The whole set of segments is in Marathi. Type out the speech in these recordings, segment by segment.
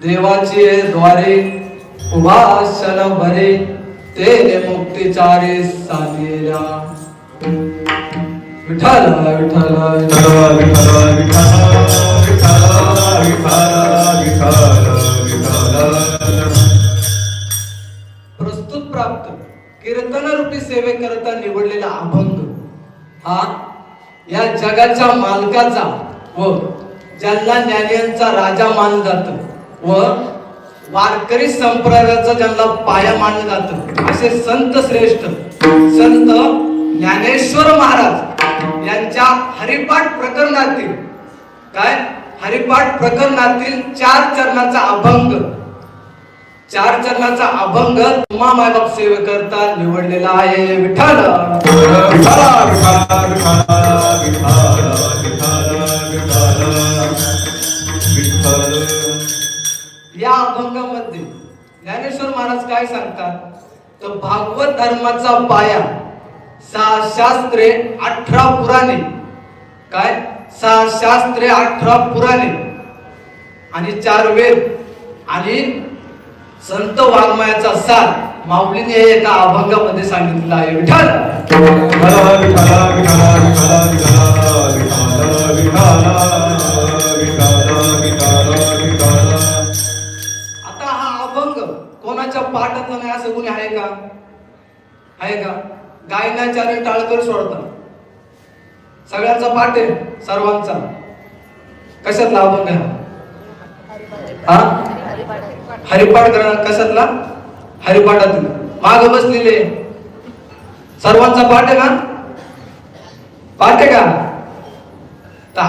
देवाचे द्वारे उभासन भरे तेने मुक्तिचारे साधेला विठ्ठल विठ्ठल विठ्ठल विठ्ठल प्रस्तुत प्राप्त कीर्तन रूपी सेवेकरता निवडलेला अभंग हा या जगाच्या मालकाचा व ज्यांना ज्ञानियांचा राजा मानलं जात व वारकरी संप्रदायाचा ज्यांना पाया मानलं जातं असे संत श्रेष्ठ संत ज्ञानेश्वर महाराज यांच्या हरिपाठ प्रकरणातील हरिपाठ प्रकरणातील 4 चरणाचा अभंग तुम्हा मायबाप सेवेकरता निवडलेला आहे विठ्ठल या अभंगामध्ये ज्ञानेश्वर महाराज काय सांगतात तर भागवत धर्माचा पाया 6 शास्त्रे 18 पुराणे 6 शास्त्रे 18 पुराणे आणि 4 वेद आणि संत वाङ्मयाचा सार माऊलीने एका अभंगामध्ये सांगितलेला आहे विठ्ठल आता हा अभंग कोणाच्या पाठातला नाही असं कोणी आहे का गायनाचार्य टाळकर सोडतात सगळ्यांचा पाठ आहे सर्वांचा कशातला अभंग हा हरिपाठ कशातला हरिपाठातील माग बसलेले सर्वांचा पाठ आहे का तर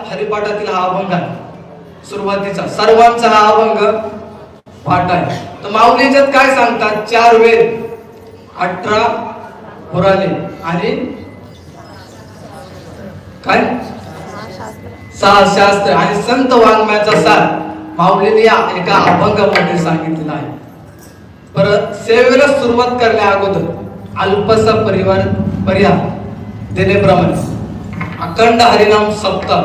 हरिपाठातील हा अभंग आहे सुरुवातीचा सर्वांचा हा अभंग पाठ आहे तर माऊलीच्यात काय सांगतात 4 वेद 18 पुराणे आणि 6 शास्त्र आणि संत वाङ्मयाचा सार माऊलीने एका अभंगामध्ये सांगितलेला आहे. परत सेवेला सुरुवात करण्या अगोदर अल्पसा परिहार देण्याप्रमाणे अखंड हरिनाम सप्ताह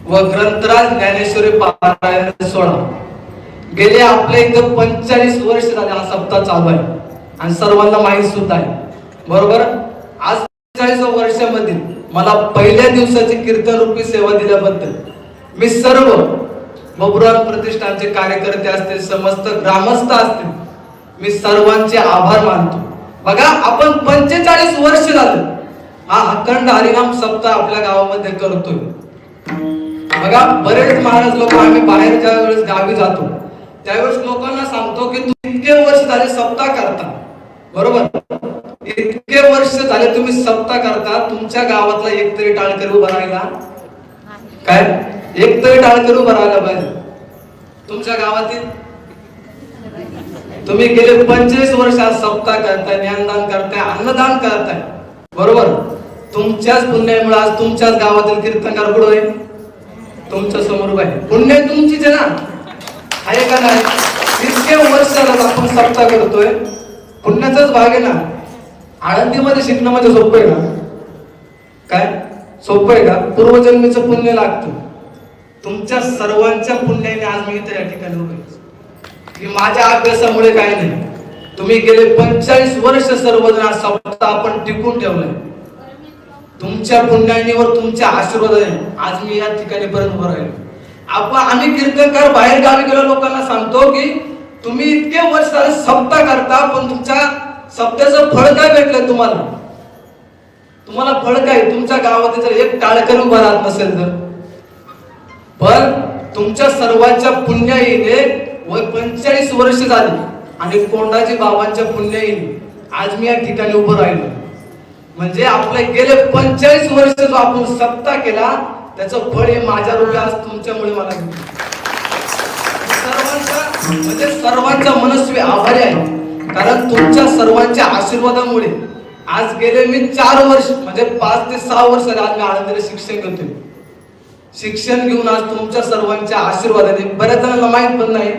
व ग्रंथराज ज्ञानेश्वरी पारायण 16 गेले आपल्या इथं 45 वर्ष झाले हा सप्ताह चालू आहे आणि सर्वांना माहिती सुद्धा आहे बरोबर. आज 45 वर्षामध्ये मला पहिल्या दिवसाची कीर्तन रूपी सेवा दिल्याबद्दल मी सर्व बबुराव प्रतिष्ठानचे कार्यकर्ते असतील समस्त ग्रामस्थ असतील मी सर्वांचे आभार मानतो. बघा आपण 45 वर्ष झालं हा अखंड हरिनाम सप्ताह आपल्या गावामध्ये करतोय. बघा बरेच महाराज लोक आम्ही बाहेर ज्या वेळेस गावी जातो त्यावेळेस लोकांना सांगतो की तुम्ही इतके वर्ष झाले सप्ताह करता बरोबर. इतके वर्ष झाले तुम्ही सप्ताह करता तुमच्या गावातला एक तरी टाळकर उभा राहिला एक तरी टाळकर उभा राहिला पाहिजे तुमच्या गावातील. तुम्ही गेले 45 वर्ष सप्ताह करताय ज्ञानदान करताय अन्नदान करताय बरोबर. तुमच्याच पुण्यामुळे आज तुमच्याच गावातील कीर्तनकार पुढे आहे तुमच्या समोर आहे पुण्य तुमचीच आहे ना आहे का नाही. इतके वर्ष झालं आपण सप्ताह करतोय पुण्याचाच भाग आहे ना. आळंदीमध्ये शिकणं म्हणजे सोपं आहे का सोपं आहे का. पूर्वजन्मीचं पुण्य लागतं. तुमच्या सर्वांच्या पुण्याने आज मी इथे या ठिकाणी उभे की माझ्या अभ्यासामुळे काय नाही. तुम्ही गेले 45 वर्ष सर्वजण सप्ताह आपण टिकून ठेवलाय तुमच्या पुण्याने व तुमच्या आशीर्वादाने आज मी या ठिकाणी पर्यंत उभं राहिलो. आम्ही कीर्तनकार बाहेर गावी गेलो लोकांना सांगतो की तुम्ही इतके वर्ष झाले सप्ताह करता पण तुमच्या सप्त्याचं फळ काय भेटलंय तुम्हाला फळ काय. तुमच्या गावात जर एक टाळकर उभा राहत नसेल तर पण तुमच्या सर्वांच्या पुण्याईने वय 45 वर्ष झाली आणि कोंडाजी बाबांच्या पुण्याईने आज मी या ठिकाणी उभं राहिलो. म्हणजे आपले गेले 45 वर्ष जो आपण सप्ताह केला त्याचं फळ हे माझ्या रूपी आज तुमच्यामुळे मला सर्वांचा मनस्वी आभारी आहे कारण तुमच्या सर्वांच्या आशीर्वादामुळे आज गेले मी 4 वर्ष म्हणजे 5 ते 6 वर्ष आज मी आनंदाने शिक्षण घेतोय. शिक्षण घेऊन आज तुमच्या सर्वांच्या आशीर्वादाने बऱ्याच जणांना माहित पण नाही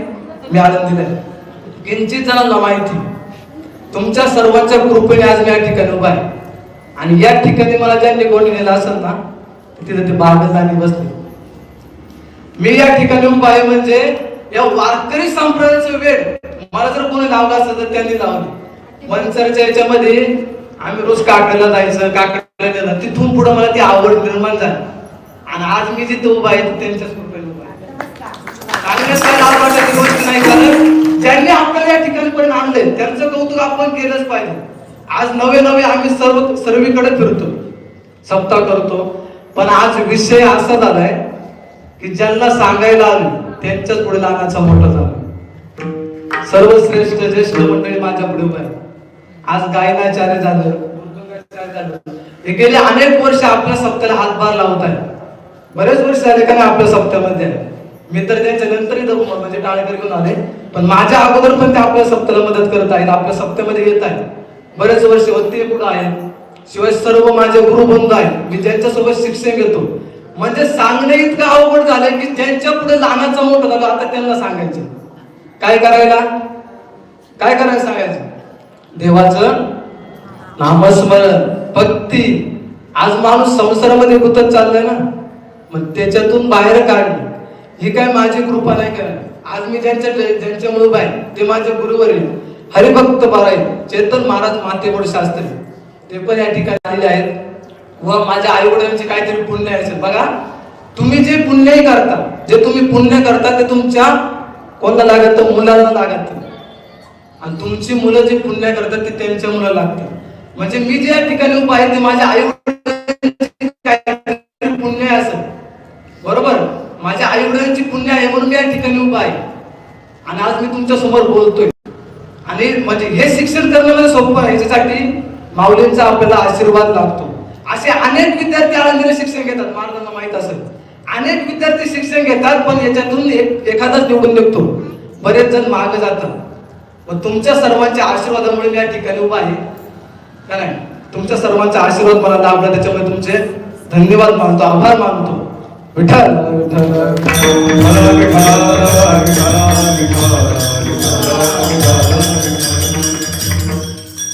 मी आनंदीला आहे. किंचित जणांना माहिती तुमच्या सर्वांच्या कृपेने आज मी या ठिकाणी उभा आहे. आणि या ठिकाणी मला ज्यांनी कोणी नेलं असेल ना तिथे ते बागच आणि बसले मी या ठिकाणी उभा आहे म्हणजे या वारकरी संप्रदायाचं वेळ मला जर कोणी लावला असतं तर त्यांनी लावली. मनसरच्या याच्यामध्ये आम्ही रोज काकड्याला जायचं, काकड्याला गेलं, तिथून पुढे मला ती आवड निर्माण झाली आणि आज मी जिथे उभा आहे त्यांच्याच कृपेने उभा आहे. सांगण्यात लाज वाटायची गोष्ट नाही, कारण ज्यांनी आपल्याला या ठिकाणी पर्यंत आणले त्यांचं कौतुक आपण केलंच पाहिजे. आज नवे आम्ही सर्वीकडे फिरतो, सप्ताह करतो, पण आज विषय असा झालाय की ज्यांना सांगायला आले त्यांच्याच पुढे लहानाचा मोठा झाला. सर्वश्रेष्ठ ज्येष्ठ मंडळी माझ्या पुढे उभे आहे. आज गायनाचार्य झालं, हे गेले अनेक वर्ष आपल्या सप्त्याला हातभार लावत आहे. बरेच वर्ष झाले का नाही आपल्या सप्त्यामध्ये आहे. मी तर त्यांच्या नंतरही म्हणजे टाळेकर घेऊन आले, पण माझ्या अगोदर पण ते आपल्या सप्त्याला मदत करत आहेत, आपल्या सप्त्यामध्ये येत आहेत. बरेच वर्ष होते पुढे आहेत. शिवाय सर्व माझे गुरुबंधू आहेत, मी ज्यांच्यासोबत शिक्षण घेतो. म्हणजे सांगणे इतकं अवघड झालंय की ज्यांच्या पुढे लहानाचा मोठं झालं आता त्यांना सांगायचं. काय करायला सांगायचं? देवाचं नामस्मरण, भक्ती. आज माणूस संसारामध्ये गुंतत चाललाय ना, मग त्याच्यातून बाहेर काढणे ही काय माझी कृपा नाही का? आज मी ज्यांच्यामुळे उभा आहे ते माझे गुरुवर्य हरिभक्त बाराई चेतन महाराज मातेमोड शास्त्री, ते पण या ठिकाणी आलेले आहेत. व माझ्या आई वडिलांचे काहीतरी पुण्य असेल बघा. तुम्ही जे पुण्यही करता, जे तुम्ही पुण्य करता ते तुमच्या कोणाला लागत? मुलांना लागत. आणि तुमची मुलं जे पुण्य करतात ते त्यांच्या मुलाला लागतात. म्हणजे मी जे या ठिकाणी उभा आहे ते माझ्या आई वडिलांचे पुण्य असेल, बरोबर? माझ्या आई वडिलांची पुण्य आहे म्हणून मी या ठिकाणी उभा आहे आणि आज मी तुमच्या समोर बोलतोय. आणि म्हणजे हे शिक्षण करणं म्हणजे सोपं आहे, याच्यासाठी माऊलींचा आपल्याला आशीर्वाद लागतो. असे अनेक विद्यार्थी आळंदीला शिक्षण घेतात, महाराजांना माहित असेल. अनेक विद्यार्थी शिक्षण घेतात पण याच्यातून एखादाच निवडून निघतो, बरेच जण मागे जातात. मग तुमच्या सर्वांच्या आशीर्वादामुळे मी या ठिकाणी उभा आहे का नाही? तुमच्या सर्वांचा आशीर्वाद मला लाभला, त्याच्यामुळे तुमचे धन्यवाद मानतो, आभार मानतो. विठ्ठल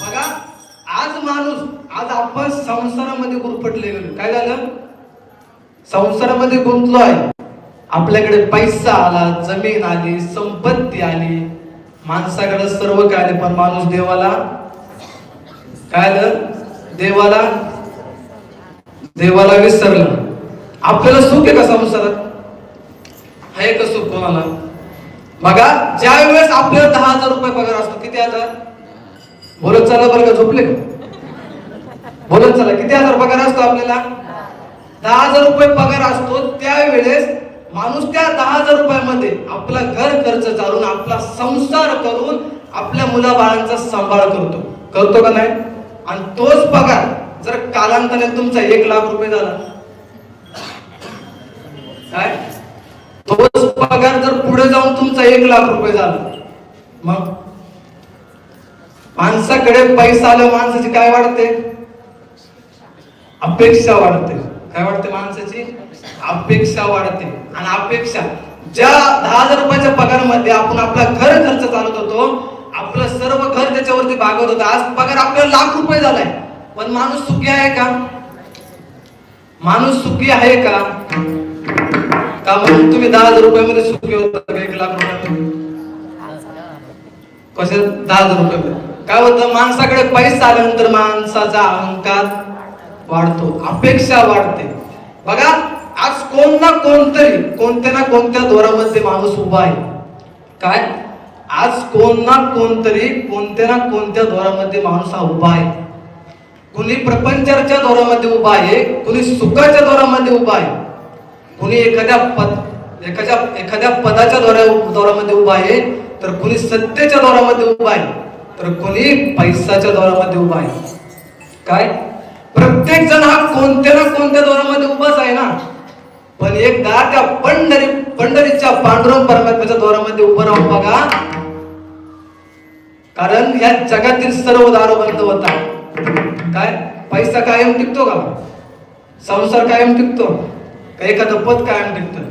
बघा, आज आपण संसारामध्ये गुरफटले गेलो. काय झालं? संसारामध्ये गुंतलो आहे. आपल्याकडे पैसा आला, जमीन आली, संपत्ती आली, माणसाकडे सर्व काय आले, पण माणूस देवाला काय आलं? देवाला विसरला. आपल्याला सुख आहे का संसारात? आहे का सुख कोणाला? बघा, ज्या वेळेस आपल्याला 10,000 रुपये पगार असतो, किती हजार? बोलत चला बरं का, झोपले का? बोलत चला, किती हजार पगार असतो आपल्याला? 10,000 रुपये पगार असतो. त्यावेळेस माणूस त्या 10,000 रुपयामध्ये आपला घर खर्च चालून, आपला संसार करून, आपल्या मुलाबाळांचा सांभाळ करतो का नाही? आणि तोच पगार जर कालांतराने तुमचा 1,00,000 रुपये झाला, काय? तोच पगार जर पुढे जाऊन तुमचा 1,00,000 रुपये झाला, मग माणसाकडे पैसा आला, माणसाची काय वाढते? अपेक्षा वाढते. काय वाढते? माणसाची अपेक्षा वाढते. आणि अपेक्षा, ज्या 10,000 रुपयाच्या पगारामध्ये आपण आपला घर खर्च चालवत होतो, आपलं सर्व घर त्याच्यावरती भागवत होतं, आज पगार आपल्याला 1,00,000 रुपये झालाय, पण माणूस सुखी आहे का? माणूस सुखी आहे का? का म्हणून तुम्ही 10,000 रुपयामध्ये सुखी होता, 1,00,000 रुपयामध्ये कसे? 10,000 रुपये काय होतं? माणसाकडे पैसा आल्यानंतर माणसाचा अहंकार वाढतो, अपेक्षा वाढते. बघा, आज कोणत्या ना कोणत्या दोरामध्ये माणूस उभा आहे. काय? आज कोणत्या ना कोणत्या दोरामध्ये माणूस हा उभा आहे. कुणी प्रपंचाच्या दोरामध्ये उभा आहे, कुणी सुखाच्या दोरामध्ये उभा आहे, कुणी एखाद्या पदाच्या दोरामध्ये उभा आहे, तर कुणी सत्तेच्या दोरामध्ये उभा आहे, तर कुणी पैसाच्या दोरामध्ये उभा आहे. काय? प्रत्येक जण हा कोणत्या ना कोणत्या दोरामध्ये उभाच आहे ना, पण एकदा त्या पंढरीच्या पांडुरंग परमात्म्याच्या दोरामध्ये उभं राहून बघा, कारण या जगातील सर्व दार बंद होतात. काय? पैसा कायम टिकतो का? संसार कायम टिकतो का? एखादं पद कायम टिकतं?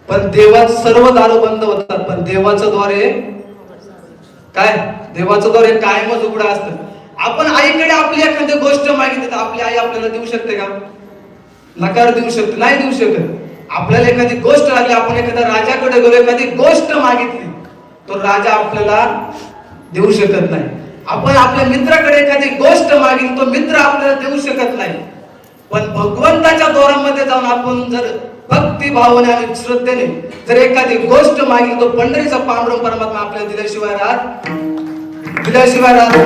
पण देवात सर्व दार बंद होतात, पण देवाचं द्वारे काय? देवाचं द्वारे कायमच उघडं असतं. आपण आईकडे आपली एखादी गोष्ट मागितली तर आपली आई आपल्याला देऊ शकते का? नकार देऊ शकते? नाही देऊ शकत. आपल्याला एखादी गोष्ट लागली, आपण एखाद्या राजाकडे गेलो, एखादी गोष्ट मागितली, तो राजा आपल्याला देऊ शकत नाही. आपण आपल्या मित्राकडे एखादी गोष्ट मागितली, तो मित्र आपल्याला देऊ शकत नाही. पण भगवंताच्या दारामध्ये जाऊन आपण जर भक्ती भावने आणि श्रद्धेने जर एखादी गोष्ट मागितली, तो पंढरीचा पांडुरंग परमात्मा आपल्याला दिल्याशिवाय राहत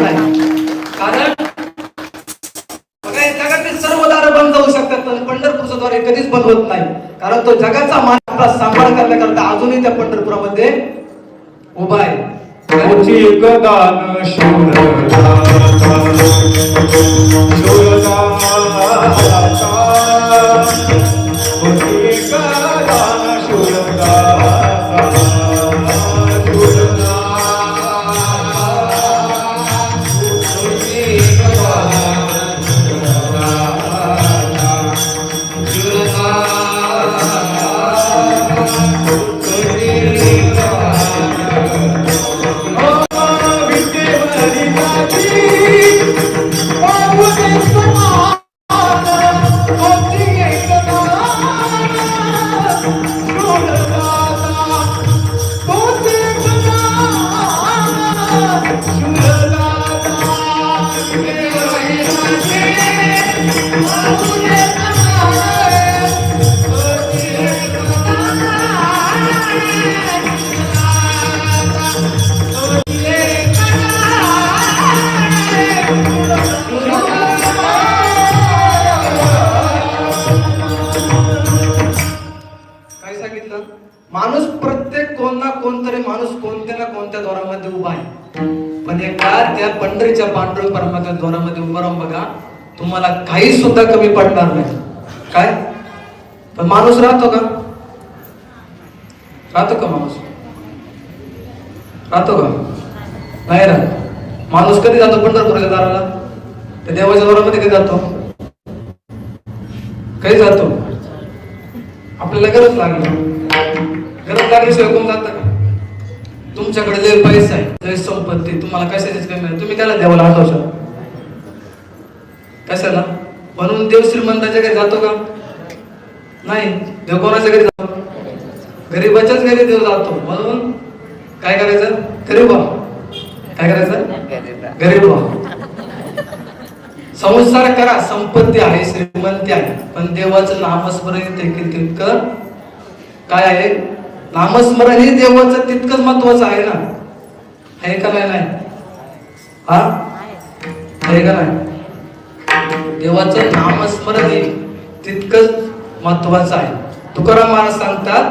नाही. कारण जगातील सर्व दार बंद होऊ शकतात, पण पंढरपूरचं द्वार कधीच बंद होत नाही. कारण तो जगाचा मान आपला सांभाळ करण्याकरता अजूनही त्या पंढरपुरामध्ये उभा आहे. माणूस प्रत्येक कोण ना कोणतरी माणूस कोणत्या ना कोणत्या द्वारामध्ये उभा आहे. पण एकदा त्या पंढरीच्या पांडुरंग परमात्म्याच्या द्वारामध्ये उभा राहून बघा, तुम्हाला काही सुद्धा कमी पडणार नाही. काय पण माणूस राहतो का? राहतो का माणूस? राहतो का? नाही राहत. माणूस कधी जातो पंढरपूरच्या दाराला? त्या देवाच्या द्वारामध्ये कधी जातो? कधी जातो? आपल्याला गरज लागली. गरज लागल्याशिवाय कोण जातं का? तुमच्याकडे लय पैसा आहे, लय संपत्ती, तुम्हाला कशाचीच कमी नाही, तुम्ही त्याला देवाला आठवशाल कशाला? म्हणून देव श्रीमंताच्या घरी जातो का? नाही. देव कोणाच्या घरी जातो? गरीबाच्याच घरी देव जातो. म्हणून काय करायचं? गरीब काय करायचं? गरीब संसार करा, संपत्ती आहे, श्रीमंती आहे, पण देवाचं नामस्मरण तितकं काय आहे? नामस्मरण हे देवाचं तितकंच महत्वाचं आहे ना. आहे का नाही? हा आहे का नाही? देवाचं नामस्मरण हे तितकंच महत्वाचं आहे. तुकाराम महाराज सांगतात,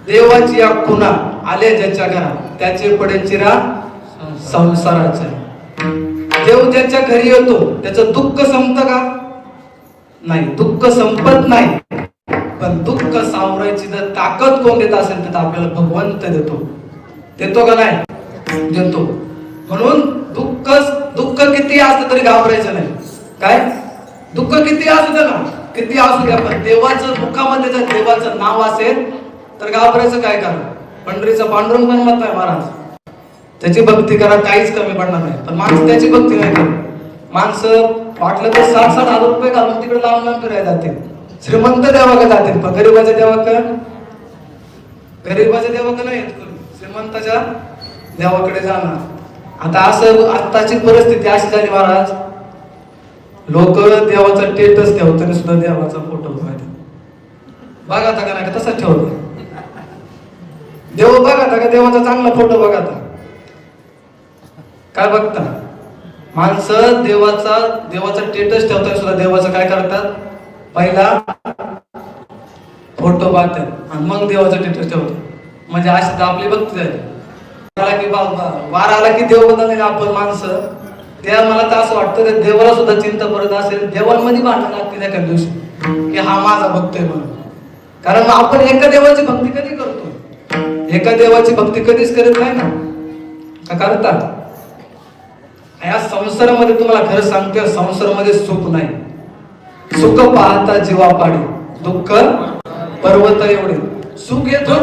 देवाची या खुणा आले ज्याच्या घरात, त्याचे पडे चिरा संसाराचे. देव ज्याच्या घरी येतो त्याचं दुःख संपतं का? नाही, दुःख संपत नाही. पण दुःख सावरायची जर ताकद कोण देत असेल तर आपल्याला भगवंत देतो का नाही? देतो. म्हणून दुःख किती असलं तरी घाबरायचं नाही. काय? दुःख किती असू दे ना, किती असू द्या, पण देवाचं मुखामध्ये जर देवाचं नाव असेल तर घाबरायचं काय कारण? पंढरीचा पांडुरंग बनवत नाही महाराज, त्याची भक्ती करा, काहीच कमी पडणार नाही. पण माणसं त्याची भक्ती नाही करत. माणसं वाटलं तर 60,000 रुपये घालून तिकडे लांब फिरायला जाते, श्रीमंत देवाकडे जाते, पण गरीबाच्या देवाकडे नाही, श्रीमंताच्या देवाकडे जाणार. आता असं आत्ताची परिस्थिती अशी झाली महाराज, लोक देवाचा स्टेटस ठेवताना सुद्धा देवाचा फोटो बघा आता का नाही, तसंच ठेवतो. देव बघा का देवाचा चांगला फोटो बघा. काय बघता? माणसं देवाचा स्टेटस ठेवताना सुद्धा देवाचं काय करतात? पहिला फोटो बघतात आणि मग देवाचा स्टेटस ठेवतात. म्हणजे अशी तर आपली भक्ती झाली. वार आला की देव बदलले आपण माणसं. त्या मला तर असं वाटतं की देवाला सुद्धा चिंता पडत असेल, देवांमध्ये भांडण लागतील एका दिवशी की हा माझा भक्त आहे म्हणून. कारण आपण एका देवाची भक्ती कधी करतो? एका देवाची भक्ती कधीच करत नाही ना. का करतात? या संसारामध्ये तुम्हाला खरं सांगतो, संसारामध्ये सुख नाही. सुख पाहता जीवा पाडी, दुःख पर्वत एवढे. सुख येतो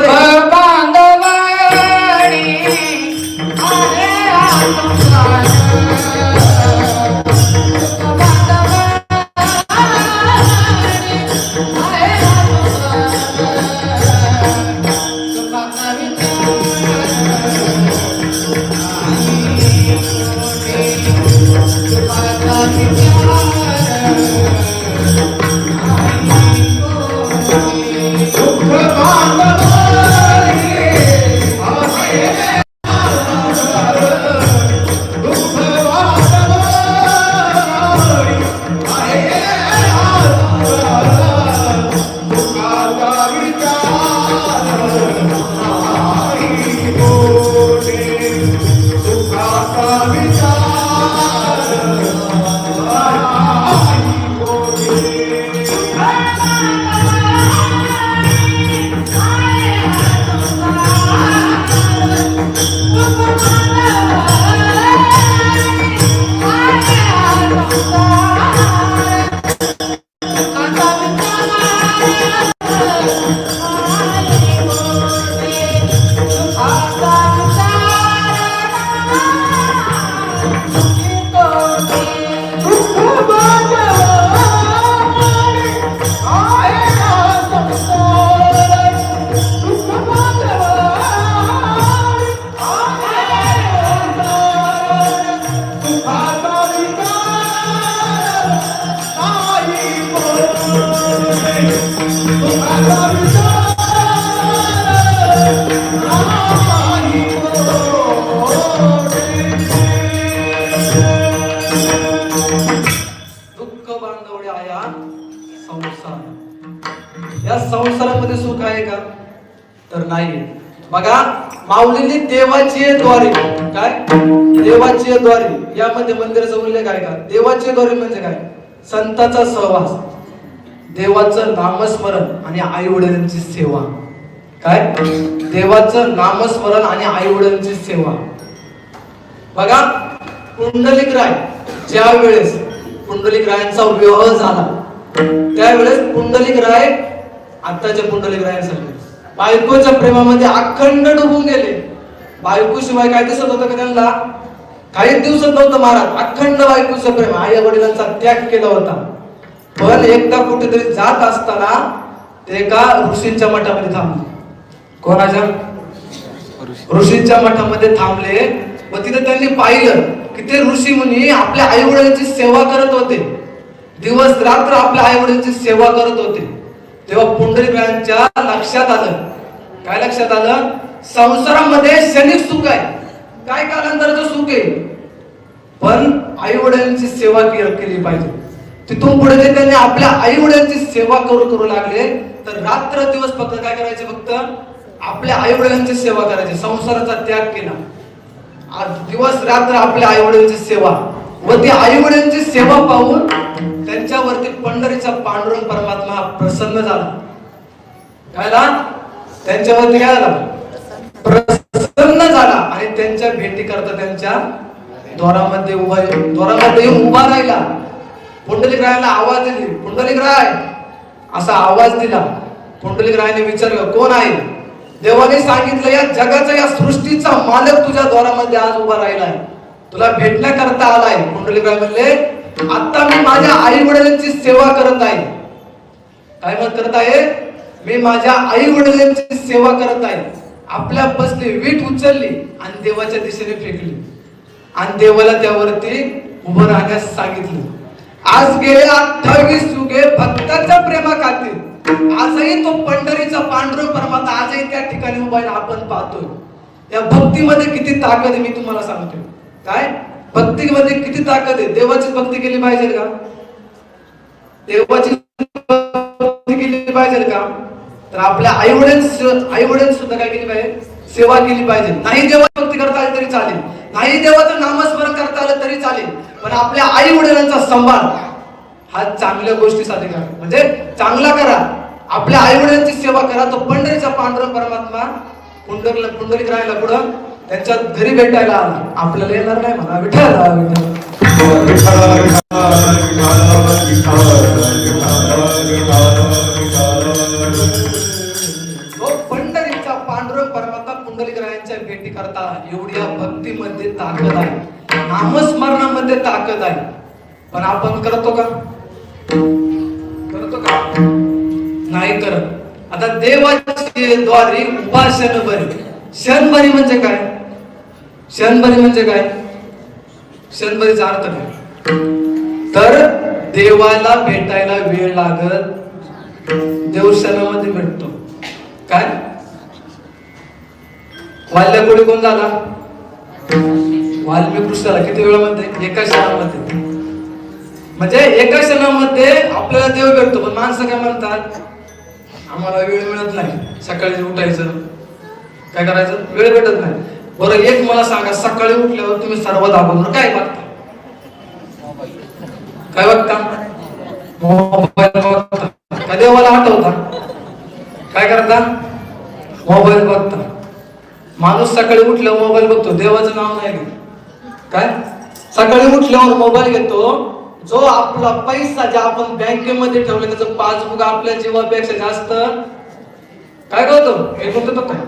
नाहीये. बघा, माऊलींनी देवाची द्वारी, काय देवाची द्वारी यामध्ये मंदिराचा उल्लेख आहे का? देवाची द्वारी म्हणजे काय? संतांचा सहवास, देवाचं नामस्मरण आणि आई वडिलांची सेवा. काय? देवाचं नामस्मरण आणि आई वडिलांची सेवा. बघा, पुंडलिक राय ज्या वेळेस पुंडलिक रायांचा विवाह झाला त्यावेळेस पुंडलिक राय आताच्या पुंडलिक रायांसारखे बायकोच्या प्रेमामध्ये अखंड डुबून गेले. बायको शिवाय काय दिसत होतं का त्यांना? काही दिवसात नव्हतं महाराज. अखंड बायकोचं प्रेम, आई वडिलांचा त्याग केला होता. पण एकदा कुठेतरी जात असताना ते एका ऋषींच्या मठामध्ये थांबले. कोणाच्या? ऋषींच्या मठामध्ये थांबले. व तिथे त्यांनी पाहिलं की ते ऋषी मुनी आपल्या आई वडिलांची सेवा करत होते. दिवस रात्र आपल्या आई वडिलांची सेवा करत होते. तेव्हा पुंडलिकांच्या लक्षात आलं. काय लक्षात आलं? संसारामध्ये क्षणिक सुख आहे, काय कालांतराचं सुख आहे, पण आई वडिलांची सेवा केली पाहिजे. तिथून पुढे जे त्यांनी आपल्या आई वडिलांची सेवा करू लागले तर रात्र दिवस फक्त काय करायचे? फक्त आपल्या आई वडिलांची सेवा करायची. संसाराचा त्याग केला. दिवस रात्र आपल्या आई वडिलांची सेवा. व ती आई वडिलांची सेवा पाहून त्यांच्यावरती पंढरीचा पांडुरंग परमात्मा प्रसन्न झाला. काय झाला? त्यांच्यावरती काय झाला? प्रसन्न झाला. आणि त्यांच्या भेटी करता त्यांच्या द्वारामध्ये उभा राहिला. पुंडलिक रायाला आवाज दिली, पुंडलिक राय असा आवाज दिला. पुंडलिक रायाने विचारलं, कोण आहे? देवाने सांगितलं, या जगाचा, या सृष्टीचा मालक तुझ्या द्वारामध्ये आज उभा राहिलाय, तुला भेटण्याकरता आलाय. पुंडलिक राय म्हणले, आता मी माझ्या आई वडिलांची सेवा करत आहे. काय मत करत आहे? मी माझ्या आई वडिलांची सेवा करत आहे. आपल्या बसली वीट उचलली आणि देवाच्या दिशेने फेकली आणि देवाला त्यावरती उभं राहण्यास सांगितलं. आज गेले 28 युगे भक्ताच्या प्रेमाखातीर आजही तो पंढरीचा पांडुरंग परमात्मा आजही त्या ठिकाणी उभा आहे. आपण पाहतोय. या भक्तीमध्ये किती ताकद आहे मी तुम्हाला सांगतोय. काय? भक्तीमध्ये किती ताकद आहे. देवाची भक्ती केली पाहिजे का? देवाची भक्ती केली पाहिजे का? तर आपल्या आई वडील सुद्धा काय केली पाहिजे? सेवा केली पाहिजे. नाही देवाची भक्ती करता आली तरी चालेल, नाही देवाचं नामस्मरण करता आलं तरी चालेल, पण आपल्या आई वडिलांचा सांभाळ हा चांगल्या गोष्टीसाठी करा. म्हणजे चांगला करा. आपल्या आई वडिलांची सेवा करा. तो पंढरीचा पांडुरंग परमात्मा पुंडलिक राहायला पुढं त्यांच्या घरी भेटायला आला. आपल्याला येणार नाही म्हणा विठ्ठल. पंढरीचा पांडुरंग परमात्मा पुंडलिक रायांच्या भेटी करता एवढी भक्तीमध्ये ताकद आहे, नामस्मरणामध्ये ताकद आहे. पण आपण करतो का? करतो का? नाही करत. आता देवाची द्वारी उपासन बरी. क्षणभरी म्हणजे काय? क्षणभरी म्हणजे काय? क्षणभरीचा अर्थ काय? तर देवाला भेटायला वेळ लागत, देव क्षणामध्ये भेटतो. काय? वाल्यकोळी कोण झाला? वाल्मिक कृष्णाला किती वेळामध्ये? एका क्षणामध्ये. म्हणजे एका क्षणामध्ये आपल्याला देव भेटतो. पण माणसं काय म्हणतात? आम्हाला वेळ मिळत नाही, सकाळी उठायचं, काय करायचं, वेळ भेटत नाही. बरं, एक मला सांगा, सकाळी उठल्यावर तुम्ही सर्वात अगोदर काय बघता? काय बघता? मोबाईल बघता. काय देवाला आठवता? काय करता? मोबाईल बघता. माणूस सकाळी उठल्यावर मोबाईल बघतो, देवाचं नाव नाही घेत. काय? सकाळी उठल्यावर मोबाईल घेतो. जो आपला पैसा जे आपण बँकेमध्ये ठेवले त्याचं पासबुक आपल्या जीवापेक्षा जास्त काय करतो? हे करतो काय?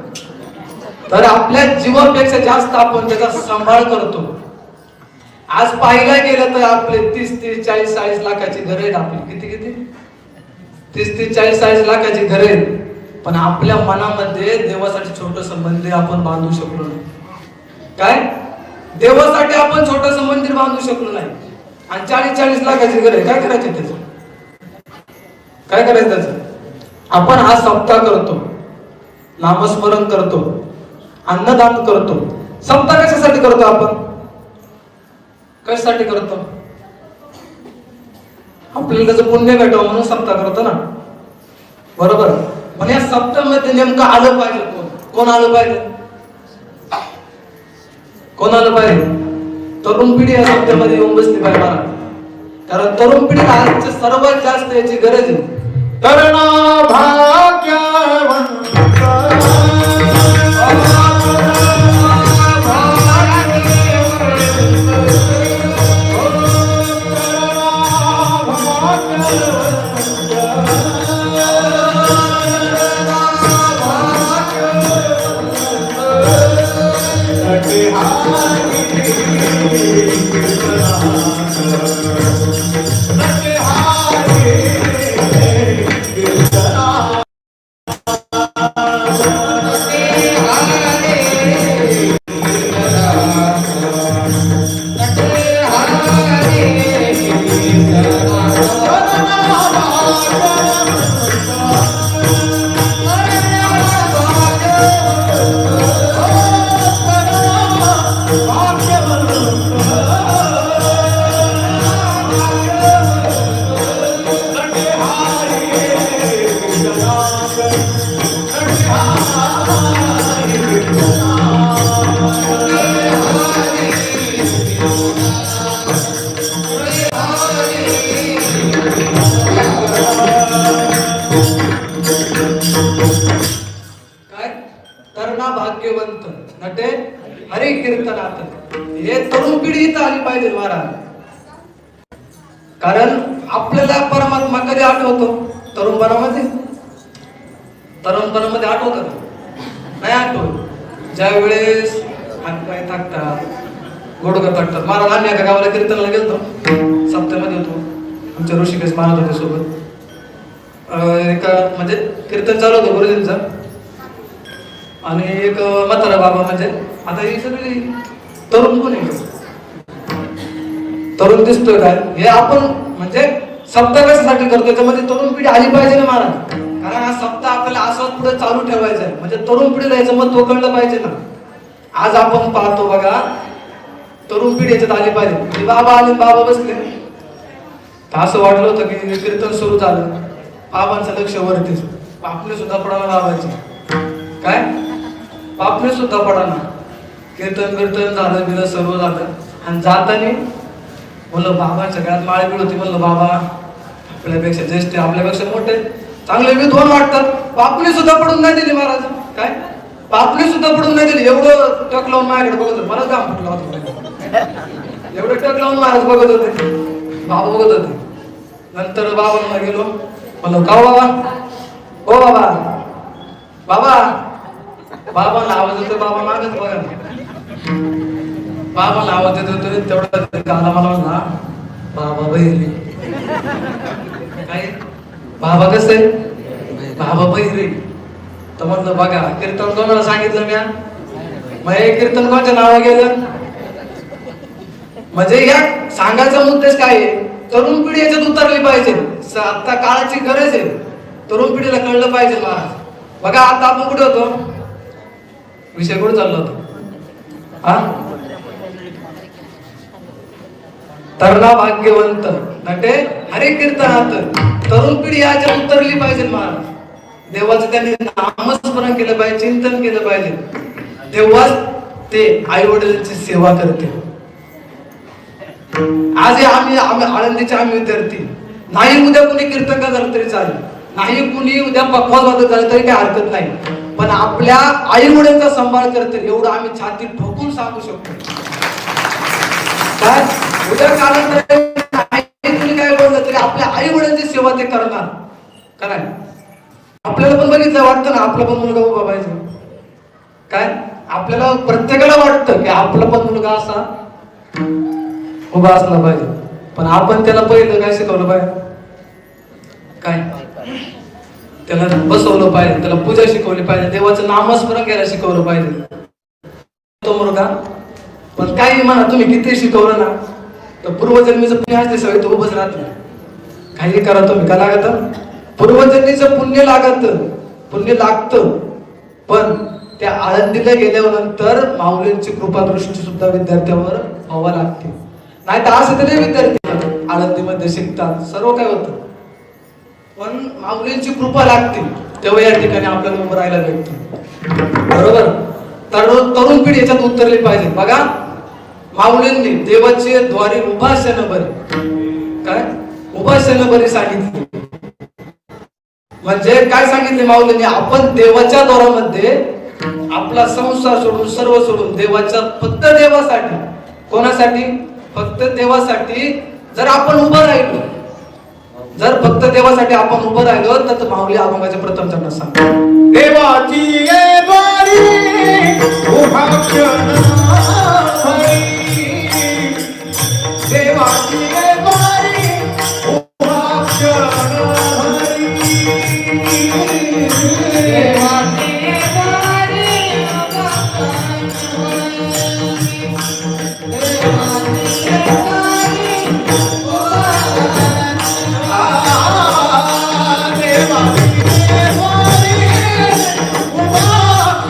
तर आपल्या जीवापेक्षा जास्त आपण त्याचा सांभाळ करतो. आज पाहायला गेलं तर आपले 30-40 लाखाची घरे आहेत. आपली किती 30-40 लाखाची घरे आहेत. पण आपल्या मनामध्ये देवासाठी छोटस मंदिर आपण बांधू शकलो नाही. काय? देवासाठी आपण छोटस मंदिर बांधू शकलो नाही. आणि 40 लाखाची घरे, काय करायचे त्याचं? काय करायचं त्याचं? आपण हा सप्ताह करतो, नामस्मरण करतो, अन्नदान करतो. सप्ताह कशासाठी करतो आपण? कशासाठी करतो? आपल्याला त्याचं पुण्य भेटावं म्हणून सप्ताह करतो ना, बरोबर? पण या सप्ताहामध्ये नेमकं आलं पाहिजे कोण? कोण आलं पाहिजे? कोण आलं पाहिजे? तरुण पिढी या सत्तेमध्ये येऊन बसली पाहिजे मला, कारण तरुण पिढीला आजच्या सर्वात जास्त याची गरज आहे. तरुणा भाग्यवंत भाग्यवंत नटे हरे कीर्तनात. हे तरुण पिढी इथं आली पाहिजे महाराज, कारण आपल्याला परमात्मा कधी आठवतो? तरुणपणामध्ये आठवत नाही? आठवत ज्या वेळेस हातपाय थकतात, गुडघे थकतात. महाराज आम्ही एका गावाला कीर्तनाला गेलतो, सप्त्यामध्ये होतो, आमच्या ऋषिकेश महाराज होते सोबत. म्हणजे कीर्तन चालू होतं गुरुजींचं, आणि एक म्हातारा बाबा, म्हणजे आता ही सगळी तरुण कोण आहे? तरुण दिसतोय काय? हे आपण म्हणजे सप्ताह कशासाठी करतो? त्याच्यामध्ये तरुण पिढी आली पाहिजे ना महाराज, कारण हा सप्ताह आपल्याला असंच पुढे चालू ठेवायचा आहे. म्हणजे तरुण पिढीला याचं महत्व कळलं पाहिजे ना. आज आपण पाहतो बघा, तरुण पिढी याच्यात आली पाहिजे. बाबा आले, बाबा बसले, तर असं वाटलं होतं की कीर्तन सुरू झालं, बाबांचं लक्ष वरतीच, आपले सुद्धा पडाला बाबांचे काय, बापने सुद्धा पडाना. कीर्तन झालं, बिलं सर्व झालं, आणि जातानी म्हणलं बाबांच्या गळ्यात माळी होती. म्हणलं बाबा आपल्यापेक्षा ज्येष्ठ, आपल्यापेक्षा मोठे, चांगले विद्वान वाटतात, बापने सुद्धा पडून नाही दिली महाराज. काय बापने सुद्धा पडून नाही दिली? एवढं टक लावून माझ्याकडे बघत होते, मला काम फुटलं होतं, एवढं टक लावून महाराज बघत होते, बाबा बघत होते. नंतर बाबांना गेलो, म्हणलं का बाबा, हो बाबा, बाबा, बाबांना आवाज येतोय, बाबा मागच बघा, बाबांना आवाज येतोय. तेवढा गाला मला म्हणला, बाबा बहिरे. काय बाबा कसं आहे? बाबा बहिरे. तर म्हटलं बघा, कीर्तन कोणाला सांगितलं म्या? मग हे कीर्तन कोणाच्या नावा गेलं? म्हणजे या सांगायचा मुद्देच काय आहे? तरुण पिढी याच्यात उतरली पाहिजे. आता काळाची गरज आहे, तरुण पिढीला कळलं पाहिजे महाराज. बघा आता आपण कुठे होतो? विषय कुठे चालला होता? हा, तरुणा भाग्यवंत नटे हरे कीर्तनात. तरुण पिढी याच्यात उतरली पाहिजे महाराज. देवाचं त्यांनी नामस्मरण केलं पाहिजे, चिंतन केलं पाहिजे, तेव्हाच ते आई वडिलांची सेवा करते. आज आम्ही आळंदीचे आम्ही विद्यार्थी नाही, उद्या कुणी कीर्तन का झालं तरी चालेल, नाही कुणी उद्या पक्वास वादक झालं तरी काही हरकत नाही, पण आपल्या आई वडिलांचा सांभाळ करते एवढं आम्ही छाती ठोकून सांगू शकतो. काय उद्या कालांतराने कुणी काय बोललं तरी आपल्या आई वडिलांची सेवा ते करणार. काय आपल्याला पण बघितलं वाटतं ना, आपला पण मुलगा उभा पाहिजे. काय आपल्याला प्रत्येकाला वाटतं की आपला पण मुलगा असा उभा असला पाहिजे, पण आपण त्याला पहिलं काय शिकवलं पाहिजे? काय त्याला बसवलं पाहिजे, त्याला पूजा शिकवली पाहिजे, देवाचं नामस्मरण करायला शिकवलं पाहिजे. तो मुलगा पण काही म्हणा तुम्ही किती शिकवलं ना, तर पूर्वजन्मीचं पुण्य असते सगळे तो उभंच राहत नाही. काही करा तुम्ही, का लागत? पूर्वजन्मीचं पुण्य लागत, पुण्य लागतं. पण त्या आळंदीला गेल्यानंतर माऊलींची कृपा दृष्टी सुद्धा विद्यार्थ्यावर व्हावा लागते. नाही तर असं तरी विद्यार्थी आळंदीमध्ये शिकतात, सर्व काय होतं, पण माऊलींची कृपा लागते तेव्हा या ठिकाणी आपल्याला उभं राहायला भेटतं. बरोबर. तरुण पिढी याच्यात उतरली पाहिजे. बघा माऊलींनी देवाचे द्वारे उपासना बरी, काय उपासना बरी सांगितली. म्हणजे काय सांगितले माऊलींनी? आपण देवाच्या द्वारामध्ये आपला संसार सोडून सर्व सोडून देवाच्या फक्त देवासाठी, कोणासाठी? फक्त देवासाठी जर आपण उभं राहिलो, जर फक्त देवासाठी आपण उभं राहिलो तर माऊली अभंगाच्या प्रथम चरणात सांगतात, देवाची ये द्वारी उभा क्षण भरी, देवाची ये द्वारी उभा क्षण भरी, देवाची ये द्वारी उभा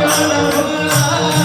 क्षण भरी,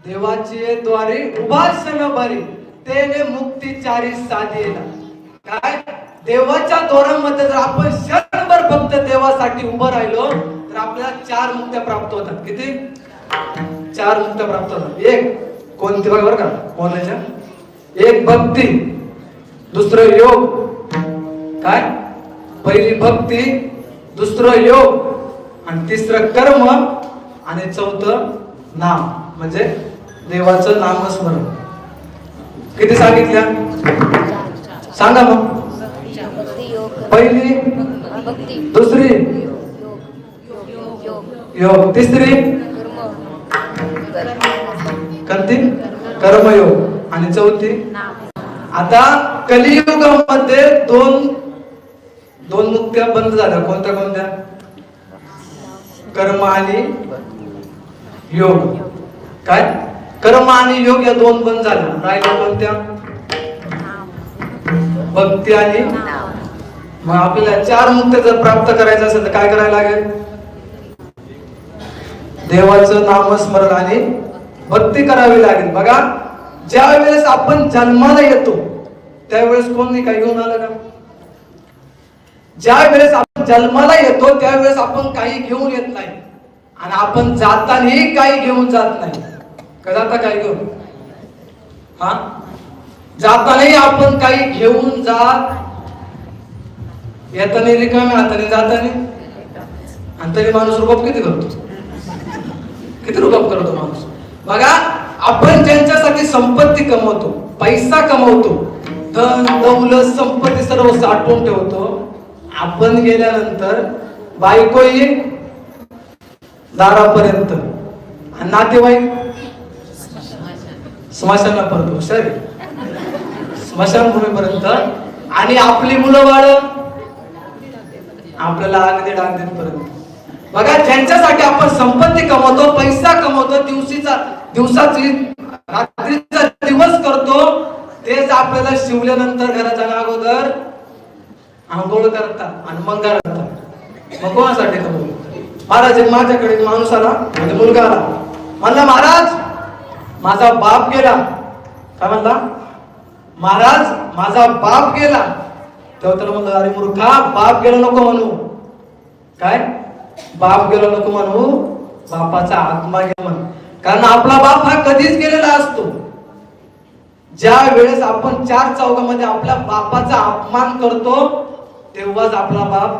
देवाची ये द्वारी उभा देवाचे द्वारे उभासना बरी, तेने मुक्तिचारी साधेला. काय? देवाच्या द्वारामध्ये जर आपण क्षणभर फक्त देवासाठी उभं राहिलो तर आपल्याला 4 मुक्त्या प्राप्त होतात. किती? 4 मुक्त्या प्राप्त होतात. एक कोणती बघा बरं का, कोणाच्या? एक भक्ती, दुसरं योग. काय? पहिली भक्ती, दुसरं योग, आणि तिसरं कर्म, आणि चौथं नाम, म्हणजे देवाचं नामस्मरण. किती सांगितल्या? सांगा मग. पहिली, दुसरी योग, तिसरी कोणती? कर्मयोग, आणि चौथी. आता कलियुगामध्ये दोन मुक्त्या बंद झाल्या. कोणत्या कोणत्या? कर्म आणि योग. काय? कर्म आणि योग या 2 बंद झाल्या. राहिल्या कोणत्या? भक्ती आणि. मग आपल्याला 4 मुक्त्या जर प्राप्त करायचं असेल तर काय करायला लागेल? देवाचं नामस्मरण आणि भक्ती करावी लागेल. बघा ज्या वेळेस आपण जन्माला येतो त्यावेळेस कोणी काही घेऊन आलं का? ज्या वेळेस आपण जन्माला येतो त्यावेळेस आपण काही घेऊन येत नाही, आणि आपण जातानाही काही घेऊन जात नाही. का जाता काही घेऊन? हा, जातानाही आपण काही घेऊन जात, येताना रिकाम्या हाताने जाताना. आणि तरी माणूस रुबाब किती करतो? किती रुबाब करतो माणूस. बघा आपण ज्यांच्यासाठी संपत्ती कमवतो, पैसा कमवतो, धन दौलत संपत्ती सर्व साठवून ठेवतो, आपण गेल्यानंतर बायको येईल दारापर्यंत, आणि नातेवाईक स्मशानापर्यंत, सॉरी स्मशानभूमीपर्यंत, आणि आपली मुलं बाळ आपल्याला अगदी पर्यंत. बघा ज्यांच्यासाठी आपण संपत्ती कमवतो, पैसा कमवतो, दिवसाची रात्रीचा दिवस करतो, तेच आपल्याला शिवल्यानंतर घरात जाण्या अगोदर आंघोळ करता आणि मग करता. मग कोणासाठी कमवू? महाराज माझ्याकडे एक माणूस आला, म्हणजे मुलगा आला, म्हणला महाराज माझा बाप गेला. काय म्हणला? महाराज माझा बाप गेला. तेव्हा त्याला म्हणलं अरे मूर्खा, बाप गेला नको म्हणू. काय? बाप गेला नको म्हणू, बापाचा आत्मा गेला म्हण. कारण आपला बाप हा कधीच गेलेला असतो. ज्या वेळेस आपण चार चौघामध्ये आपल्या बापाचा अपमान करतो तेव्हाच आपला बाप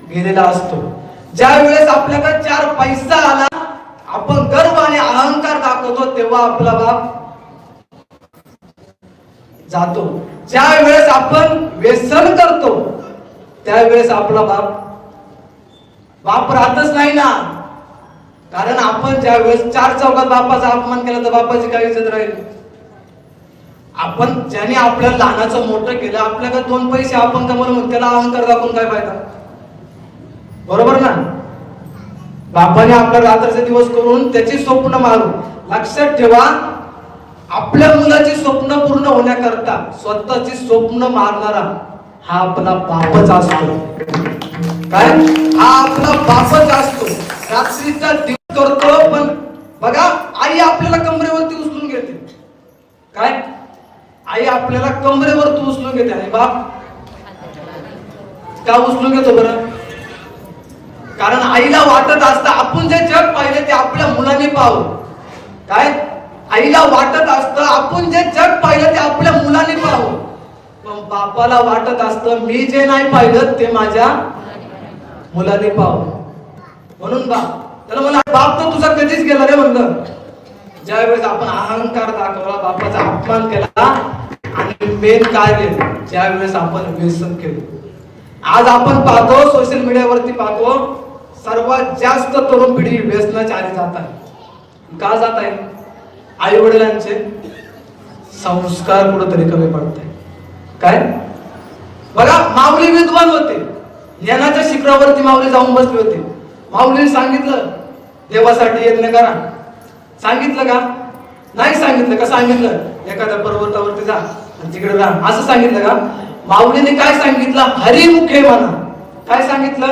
गेलेला असतो. ज्या वेळेस आपल्याकडे चार पैसा आला, आपण गर्व आणि अहंकार दाखवतो तेव्हा आपला बाप जातो. ज्या वेळेस आपण व्यसन करतो त्यावेळेस आपला बाप राहतच नाही ना. कारण आपण ज्या वेळेस चार चौकात बापाचा अपमान केला तर बापाची काय इज्जत राहील? आपण ज्याने आपल्या लहानाचं मोठं केलं, आपल्याकडे दोन पैसे आपण कमवले म्हणून त्याला अहंकार दाखवून काय फायदा? बरोबर ना? बापाने आपल्या रात्रीचे दिवस करून त्याची स्वप्न मारू. लक्षात ठेवा, आपल्या मुलाची स्वप्न पूर्ण होण्याकरता स्वतःची स्वप्न मारणारा हा आपला बापच असतो. काय? हा आपला बापच असतो. रात्रीचा दिवस करतो, पण बघा आई आपल्याला कमरेवरती उचलून घेते. काय? आई आपल्याला कमरेवरती उचलून घेते आणि बाप का उचलून घेतो बरं? कारण आईला वाटत असतं आपण जे जग पाहिले ते आपल्या मुलांनी पाहू. काय? आईला वाटत असतं आपण जे जग पाहिलं ते आपल्या मुलांनी पाहू. पण बापाला वाटत असतं मी जे नाही पाहिलं ते माझ्या मुलांनी पाहू. म्हणून त्याला मला बाप तर तुझा कधीच गेला रे म्हणलं. ज्यावेळेस आपण अहंकार दाखवला, बापाचा अपमान केला, आणि मेन काय केलं? ज्यावेळेस आपण व्यसन केलं. आज आपण पाहतो, सोशल मीडियावरती पाहतो, सर्वात जास्त तरुण पिढी व्यसनाच्या आहारी जात आहे. का जात आहे? आई वडिलांचे संस्कार कुठेतरी कमी पडत आहे. काय? बघा माऊली विद्वान होते, ज्ञानाच्या शिखरावरती माऊली जाऊन बसले होते. माऊलीने सांगितलं देवासाठी यज्ञ करा. सांगितलं का? नाही सांगितलं. का सांगितलं? एखाद्या पर्वतावरती जा आणि तिकडे राहा असं सांगितलं का? माऊलीने काय सांगितलं? हरिमुखे म्हणा. काय सांगितलं?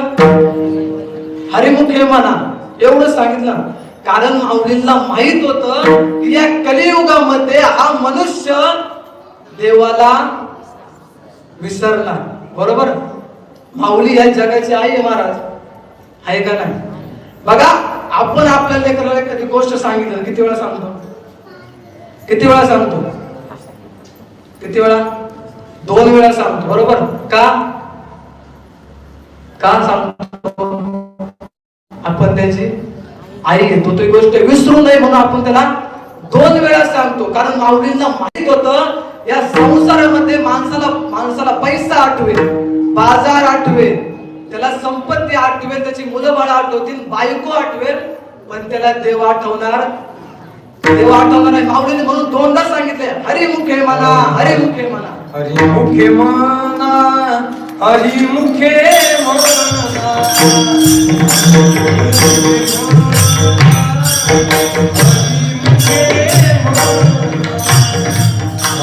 हरिमुखे म्हणा. एवढं सांगितलं. कारण माऊलींना माहित होतं की या कलियुगामध्ये हा मनुष्य देवाला विसरला. बरोबर? माऊली या जगाची आई आहे महाराज, आहे का नाही? बघा आपण आपल्या लेकराला कधी गोष्ट सांगितलं, किती वेळा सांगतो? किती वेळा सांगतो? किती वेळा? 2 वेळा सांगतो. बरोबर? का सांगतो? आपण त्याची आई घेतो, ती गोष्ट विसरू नये म्हणून आपण त्याला 2 वेळा सांगतो. कारण माऊलींना माहित होतं या संसारामध्ये माणसाला पैसा आठवेल, बाजार आठवेल, त्याला संपत्ती आठवेल, त्याची मुलं बाळ आठवतील, बायको आठवेल, पण त्याला देव आठवणार नाही. माऊलीने म्हणून 2दा सांगितले हरिमुखे म्हणा, हरिमुखे म्हणा, हरिमुखे म्हणा, हरिमुखे म्हणा,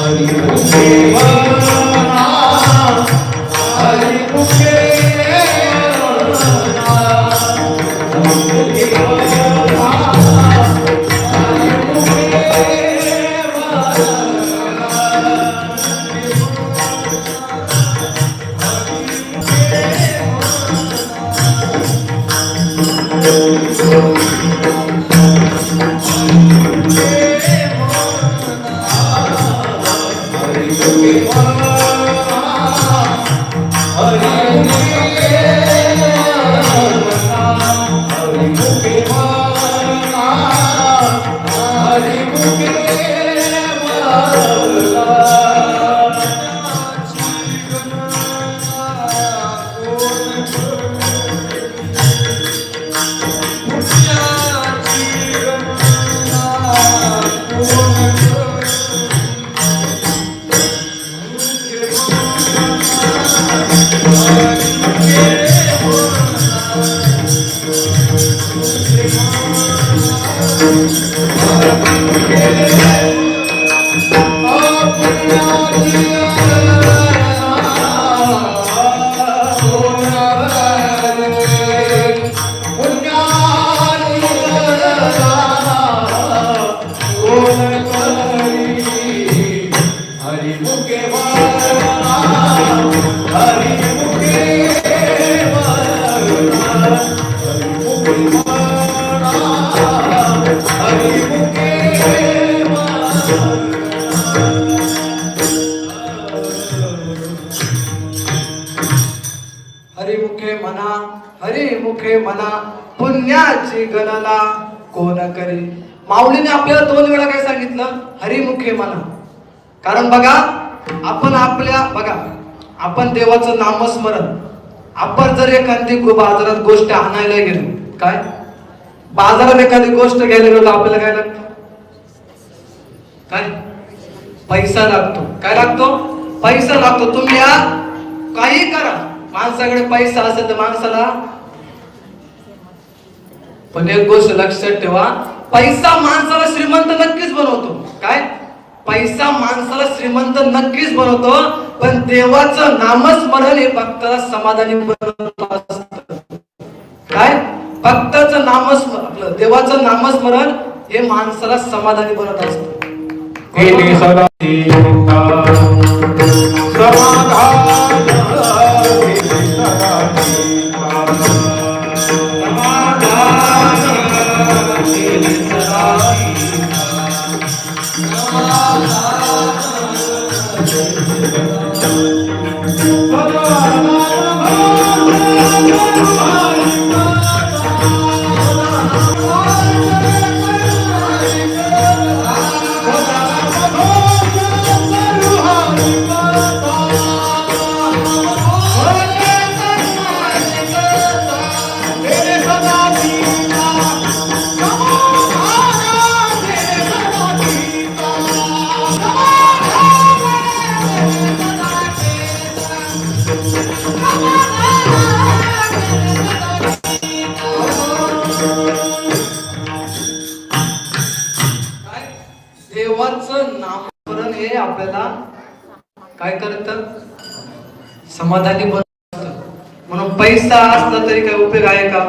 हरिमुखे म्हणा, हरिमुखे Hare हरिमुखे म्हणा, हरिमुखे म्हणा, पुण्याची गणना कोण करी. माऊलीने आपल्याला 2 वेळा काय सांगितलं? हरिमुखे म्हणा. कारण बघा आपण देवाचं नामस्मरण, आपण जर एखादी बाजारात गोष्ट आणायला गेलो, काय बाजारात एखादी गोष्ट घ्यायला गेलो, आपल्याला काय लागतं? काय? पैसा लागतो. काय लागतो? पैसा लागतो. तुम्ही या काही करा, माणसाकडे पैसा असेल तर माणसाला. पण एक गोष्ट लक्षात ठेवा, पैसा माणसाला श्रीमंत नक्कीच बनवतो. काय? पैसा माणसाला श्रीमंत नक्कीच बनवतो, पण देवाचं नामस्मरण हे भक्ताला समाधानी बनवत असतं. काय? भक्ताचं नामस्मरण, आपलं देवाचं नामस्मरण हे माणसाला समाधानी बनवत असतं. सदा देवाचं नामस्मरण हे आपल्याला काय करतं? समाधानी बनवतं. म्हणून पैसा असला तरी काय उपयोग आहे का?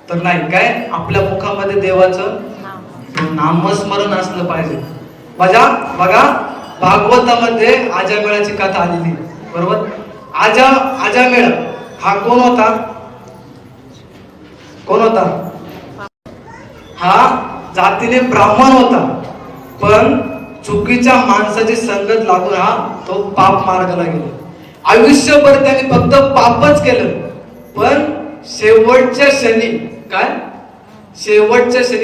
तर नाही. काय? आपल्या मुखामध्ये देवाचं नामस्मरण असलं पाहिजे. बघा भागवतामध्ये आजामेळाची कथा आलेली, बरोबर? आजामेळ हा कोण होता? हा जातीने ब्राह्मण होता, पण चुकीच्या माणसाची संगत लागून तो पाप मार्गाला गेला. आयुष्यभर त्याने फक्त पापच केलं, पण शेवटच्या क्षणी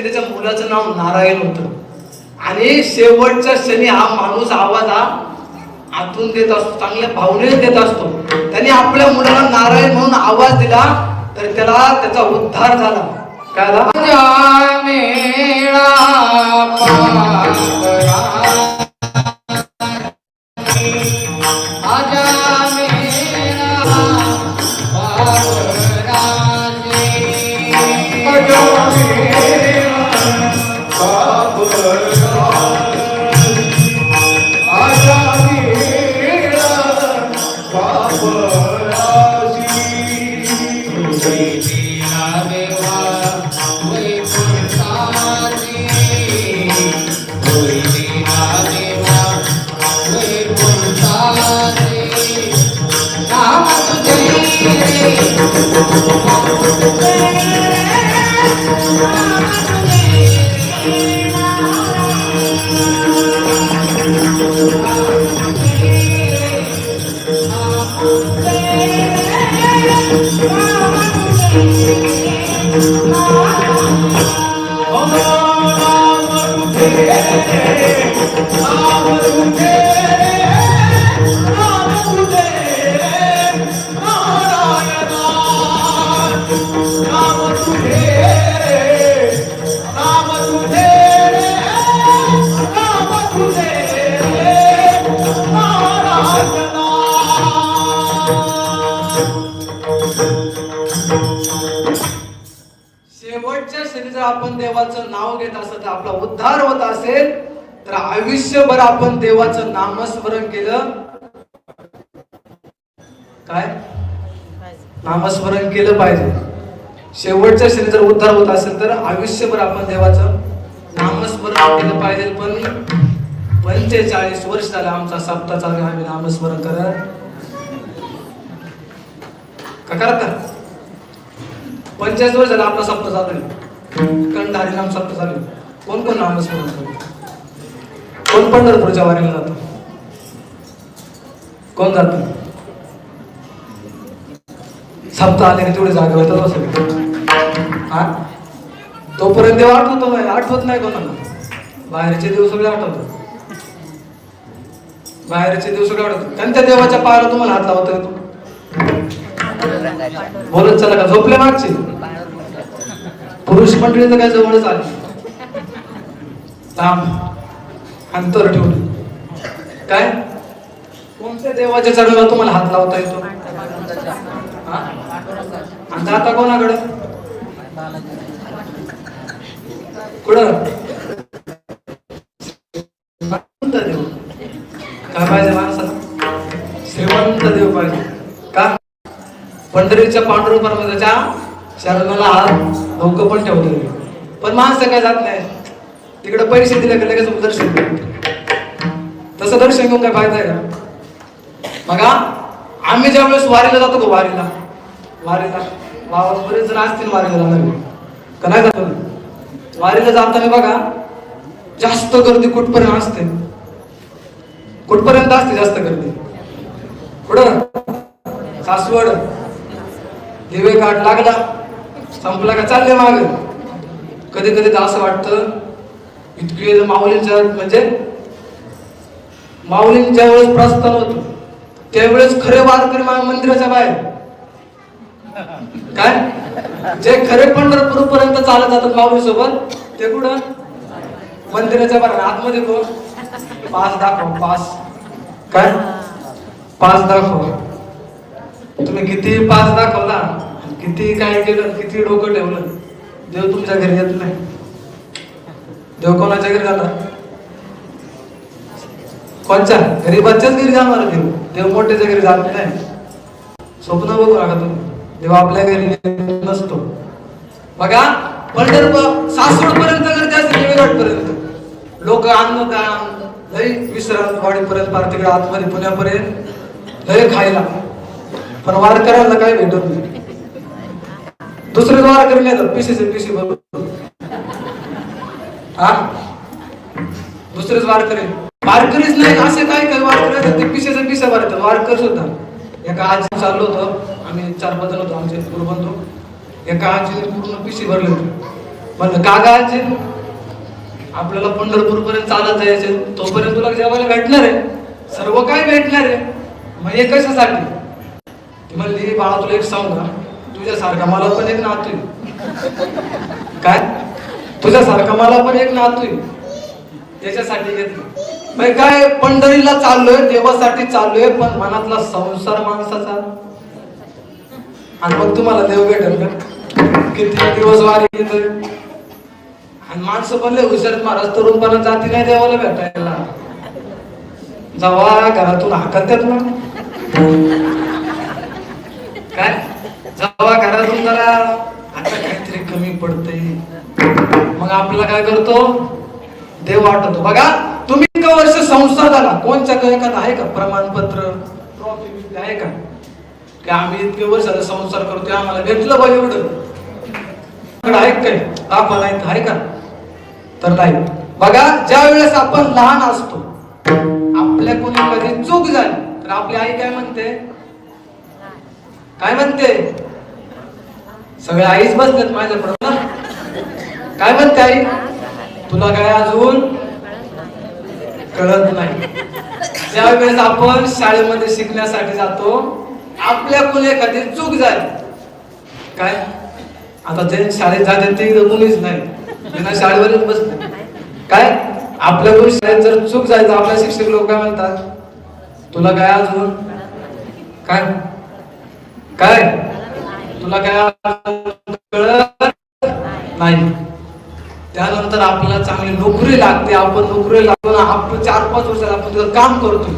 त्याच्या मुलाचं नाव नारायण होतं. आणि शेवटच्या क्षणी हा माणूस आवाज आतून देत असतो, चांगल्या भावनेने देत असतो. त्याने आपल्या मुलाला नारायण म्हणून आवाज दिला, तर त्याचा उद्धार झाला. काय झाला? शेवटच्या क्षणी जर आपण देवाचं नाव घेत असेल, तर आपला उद्धार होत असेल, तर आयुष्यभर आपण देवाचं नामस्मरण केलं. काय? नामस्मरण केलं पाहिजे. शेवटच्या क्षणी जर उद्धार होत असेल तर आयुष्यभर आपण देवाचं नामस्मरण केलं पाहिजे. पण 45 वर्ष झालं आमचा सप्ताह चालू, आम्ही नामस्मरण करता 45 वर्ष झालं आपला सप्ताह चालू आहे. कंधारी नाम सप्ताह चालू आहे. कोण कोण नामस्मरण करतो? कोण पंढरपूरच्या वारीला जातो? कोण जातो? सप्ताह आले तेवढे जागे होतात सगळे. हा तोपर्यंत देव आठवतो नाही, आठवत नाही कोणाला. बाहेरचे देव सगळे आठवतात, बाहेरचे देव सगळे आठवतात. त्यांच्या देवाच्या पायाला तुम्हाला हात लावता येतो? बोलत चला का? झोपले मागचे पुरुष मंडळी तर काय जवळच आली, लांब अंतर ठेवलं. काय कोणत्या देवाच्या चरणाला तुम्हाला हात लावता येतो? आणि जाता कोणाकडे? कुठं? देव काय पाहिजे माणसाला? श्रीमंत देव पाहिजे का? पंढरीच्या पांडुरंग परमेश्वराच्या चरणाला हात लोक पण ठेवले, पण माणसं काय जात नाही. तिकडे पैसे दिले का लगेच दर्शन घेतो. तसं दर्शन घेऊन काय फायदा आहे का? बघा आम्ही ज्या वेळेस वारीला जातो का, वारीला गावात बरेच जण असतील वारीला जाणार का नाही जातो? वारीला जाताना बघा जास्त गर्दी कुठपर्यंत असते? कुठपर्यंत असते जास्त गर्दी? कुठं? सासवड दिवे घाट लागला संपला का चालले माग. कधी कधी तर असं वाटतं इतके माऊलींच्या म्हणजे माऊलींच्या वेळेस प्रस्थान होतं त्यावेळेस खरे वारकरी मंदिराच्या बाहेर. काय जे खरे पंढरपूर पर्यंत चालत जातात माऊली सोबत ते कुठं? मंदिराच्या बाहेर. आतमध्ये कोण? पास दाखव, पास. काय पास दाखव? तुम्ही किती पास दाखवला, किती काय केलं, किती डोकं ठेवलं, देव तुमच्या घरी येत नाही. देव कोणाच्या घरी जाणार? कोणच्या? गरीबाच्याच घरी जाणार देव. देव मोठ्याच्या घरी जात नाही. स्वप्न बघू नका तुम्ही, देव आपल्या घरी नसतो. बघा पंढरपूर सासवड पर्यंत गर्दी असते, देवघाट पर्यंत लोक अन्नदान लई विश्रांतवाडी पर्यंत पार तिकडे आतमध्ये पुण्यापर्यंत लय खायला. पण वारकऱ्यांना काय भेटत नाही. दुसरे वारकरी नाही तर पिशी बरोबर. हा दुसरेच वारकरीच नाही असे काय वारकरी ते पिशा भरतात. वारकर सुद्धा एका आजी चाललो होतो आम्ही 4-5 जण होतो आमचे गुरुबंधू. एका आजीने पूर्ण पिशी भरली होती. म्हणलं का आजी आपल्याला पंढरपूर पर्यंत चालत जायचे, तोपर्यंत तुला जेवायला भेटणार आहे, सर्व काय भेटणार आहे, मग हे कशासाठी? ती म्हणली बाळा तुला एक सांगू का, तुझ्यासारखा मला पण एक नातू आहे. काय तुझ्यासारखा मला पण एक नातू आहे, त्याच्यासाठी घेतलं. काय पंढरीला चाललोय, देवासाठी चाललोय, पण मनातला संसार माणसाचा. आणि मग तुम्हाला देव भेटेल का? किती दिवस वारी घेतोय. आणि माणसं पण लय हुशार महाराज, तरुणपणा जाती नाही देवाला भेटायला. जेव्हा घरातून हाकलतात ना, काय जेव्हा घरातून जरा आता काहीतरी कमी पडतंय, मग आपल्याला काय करतो? देव वाटतो. बघा तुम्ही इतकं वर्ष संसार झाला, कोणच्या एखादा आहे का प्रमाणपत्र, ट्रॉफी आहे का की आम्ही इतके वर्ष संसार करतोय, आम्हाला भेटलं बा एवढं? आहे काय? दाखवा नाही आहे का? तर नाही. बघा ज्या वेळेस आपण लहान असतो, आपल्या कोणी कधी चूक झाली तर आपली आई काय म्हणते? काय म्हणते? सगळे आईच बसलेत माझ्याकडे ना. काय म्हणते आई? तुला काय अजून कळत नाही. ज्या वेळेस आपण शाळेमध्ये शिकण्यासाठी जातो, आपल्याकडून एखादी चूक झाली, काय आता जे शाळेत जाते ते कोणीच नाही, बिना शाळेवरच बसले. काय आपल्याकडून शाळेत जर चूक झाली तर आपल्या शिक्षक लोक काय म्हणतात? तुला काय अजून काय काय तुला काय कळत नाही. त्यानंतर आपल्याला चांगली नोकरी लागते, आपण नोकरी लागतो ना, आपण 4-5 वर्षात आपण तिथं काम करतो.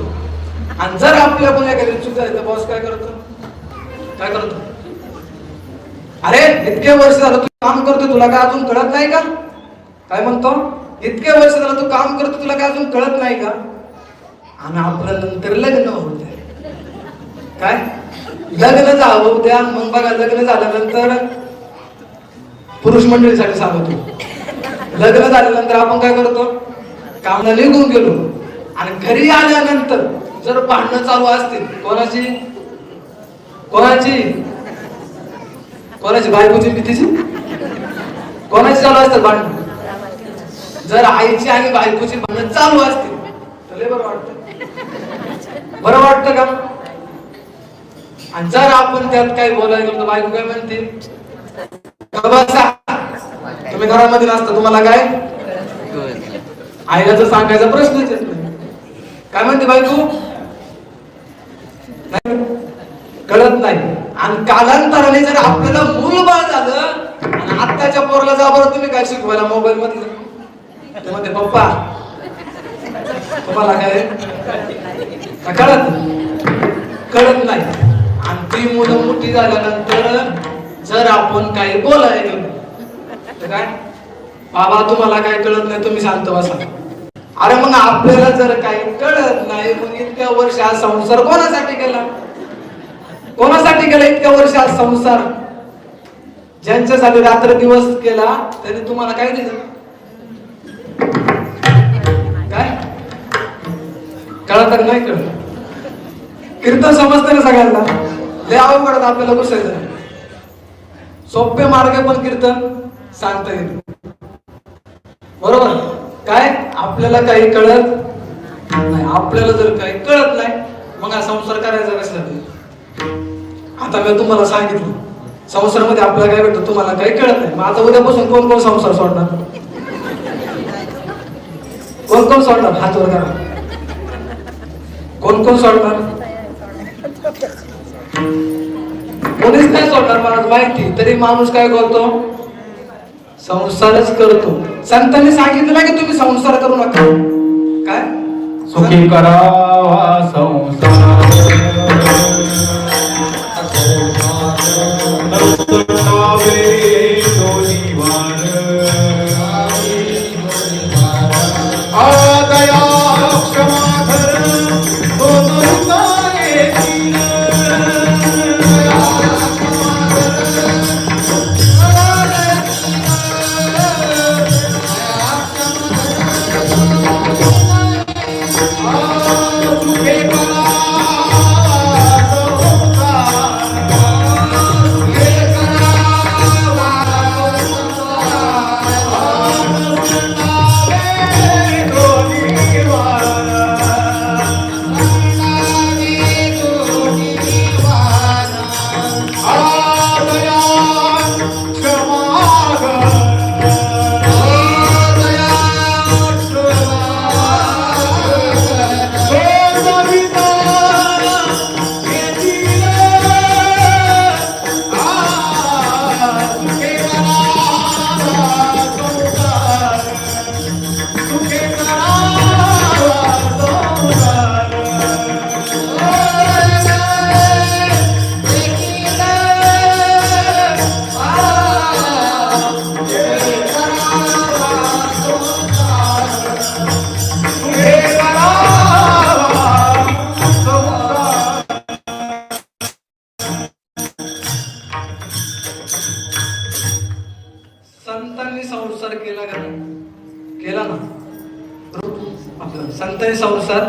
आणि जर आपल्याकडून एखादी चूक झाली तर बॉस काय करतो? काय करतो? अरे इतके वर्ष झालं तू काम करतो, तुला काय अजून कळत नाही का? काय म्हणतो? इतके वर्ष झालं तू काम करतो, तुला काय अजून कळत नाही का? आणि आपल्या नंतर लग्न होते. काय लग्न झालं द्या, मग बघा लग्न झाल्यानंतर पुरुष मंडळीसाठी सांगतो. लग्न झाल्यानंतर आपण काय करतो? कामाला निघून गेलो आणि घरी आल्यानंतर जर भांडणं चालू असतील, कोणाची कोणाची बायकोची भीतीची कोणाची चालू असतात भांडण जर आईची आणि बायकोची भांडण चालू असतील तर लय बरं वाटतं बरं वाटतं का आणि जर आपण त्यात काही बोलायला गेलो तर बायको काय म्हणते बसा तुम्ही घरामध्ये नसता तुम्हाला काय आईला तर सांगायचा प्रश्नच येत नाही काय म्हणते बायको कळत नाही आणि कालांतराने जर आपल्याला मूलबाळ झालं आणि आत्ताच्या पोराला जा बरं तुम्ही काय शिकवायला मोबाईल मध्ये ते म्हणते पप्पा तुम्हाला काय कळत नाही आणि ती मुलं मोठी झाल्यानंतर जर आपण काही बोलायला गेलो तर काय बाबा तुम्हाला काय कळत नाही तुम्ही शांत बसा अरे मग आपल्याला जर काही कळत नाही मग इतक्या वर्ष हा संसार कोणासाठी केला इतक्या वर्ष हा संसार ज्यांच्यासाठी रात्र दिवस केला त्यांनी तुम्हाला काय दिलं काय कळत नाही कळत कीर्तन समजतं ना सगळ्यांना लय अवघड आपल्याला घुसायचं सोपे मार्ग पण कीर्तन सांगता येईल बरोबर काय आपल्याला काही कळत नाही आपल्याला जर काही कळत नाही मग हा संसार करायचा कसला आता मी तुम्हाला सांगितलं संसारामध्ये आपल्याला काय भेटतं तुम्हाला काही कळत नाही मग आता उद्यापासून कोण कोण संसार सोडणार कोण सोडणार हात वर करा कोण सोडणार कोणीच नाही सोडणार मला माहिती तरी माणूस काय करतो संसारच करतो संतांनी सांगितलं ना की तुम्ही संसार करू नका काय सुखी करावा संसार संतांनी संसार केला का केला ना संतांनी संसार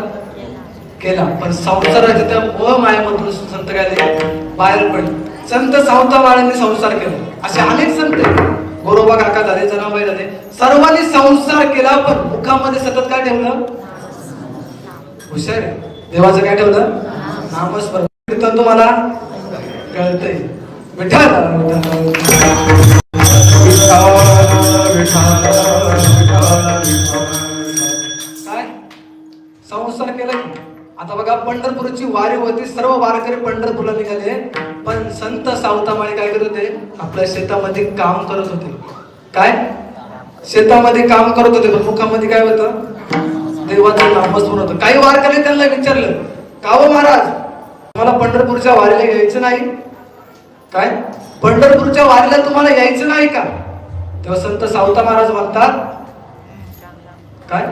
केला पण संसाराच्या त्या मोह मायामधून संत काय बाहेर पडले संत सावतामाळ्यांनी संसार केला असे अनेक संत गोरोबा काका झाले जनाबाई झाले सर्वांनी संसार केला पण मुखामध्ये सतत काय ठेवलं हुशार देवाचं काय ठेवलं नामस्मरण कीर्तन तुम्हाला कळतंय काय संसार केला आता बघा पंढरपूरची वारी होती सर्व वारकरी पंढरपूरला निघाले पण संत सावतामाळी काय करत होते आपल्या शेतामध्ये काम करत होते काय शेतामध्ये काम करत होते पण मुखामध्ये काय होतं देवाचं नामस्मरण होतं काही वारकरी त्यांना विचारलं का हो महाराज तुम्हाला पंढरपूरच्या वारीला यायचं नाही काय पंढरपूरच्या वारीला तुम्हाला यायचं नाही का तेव्हा संत सावता महाराज म्हणतात काय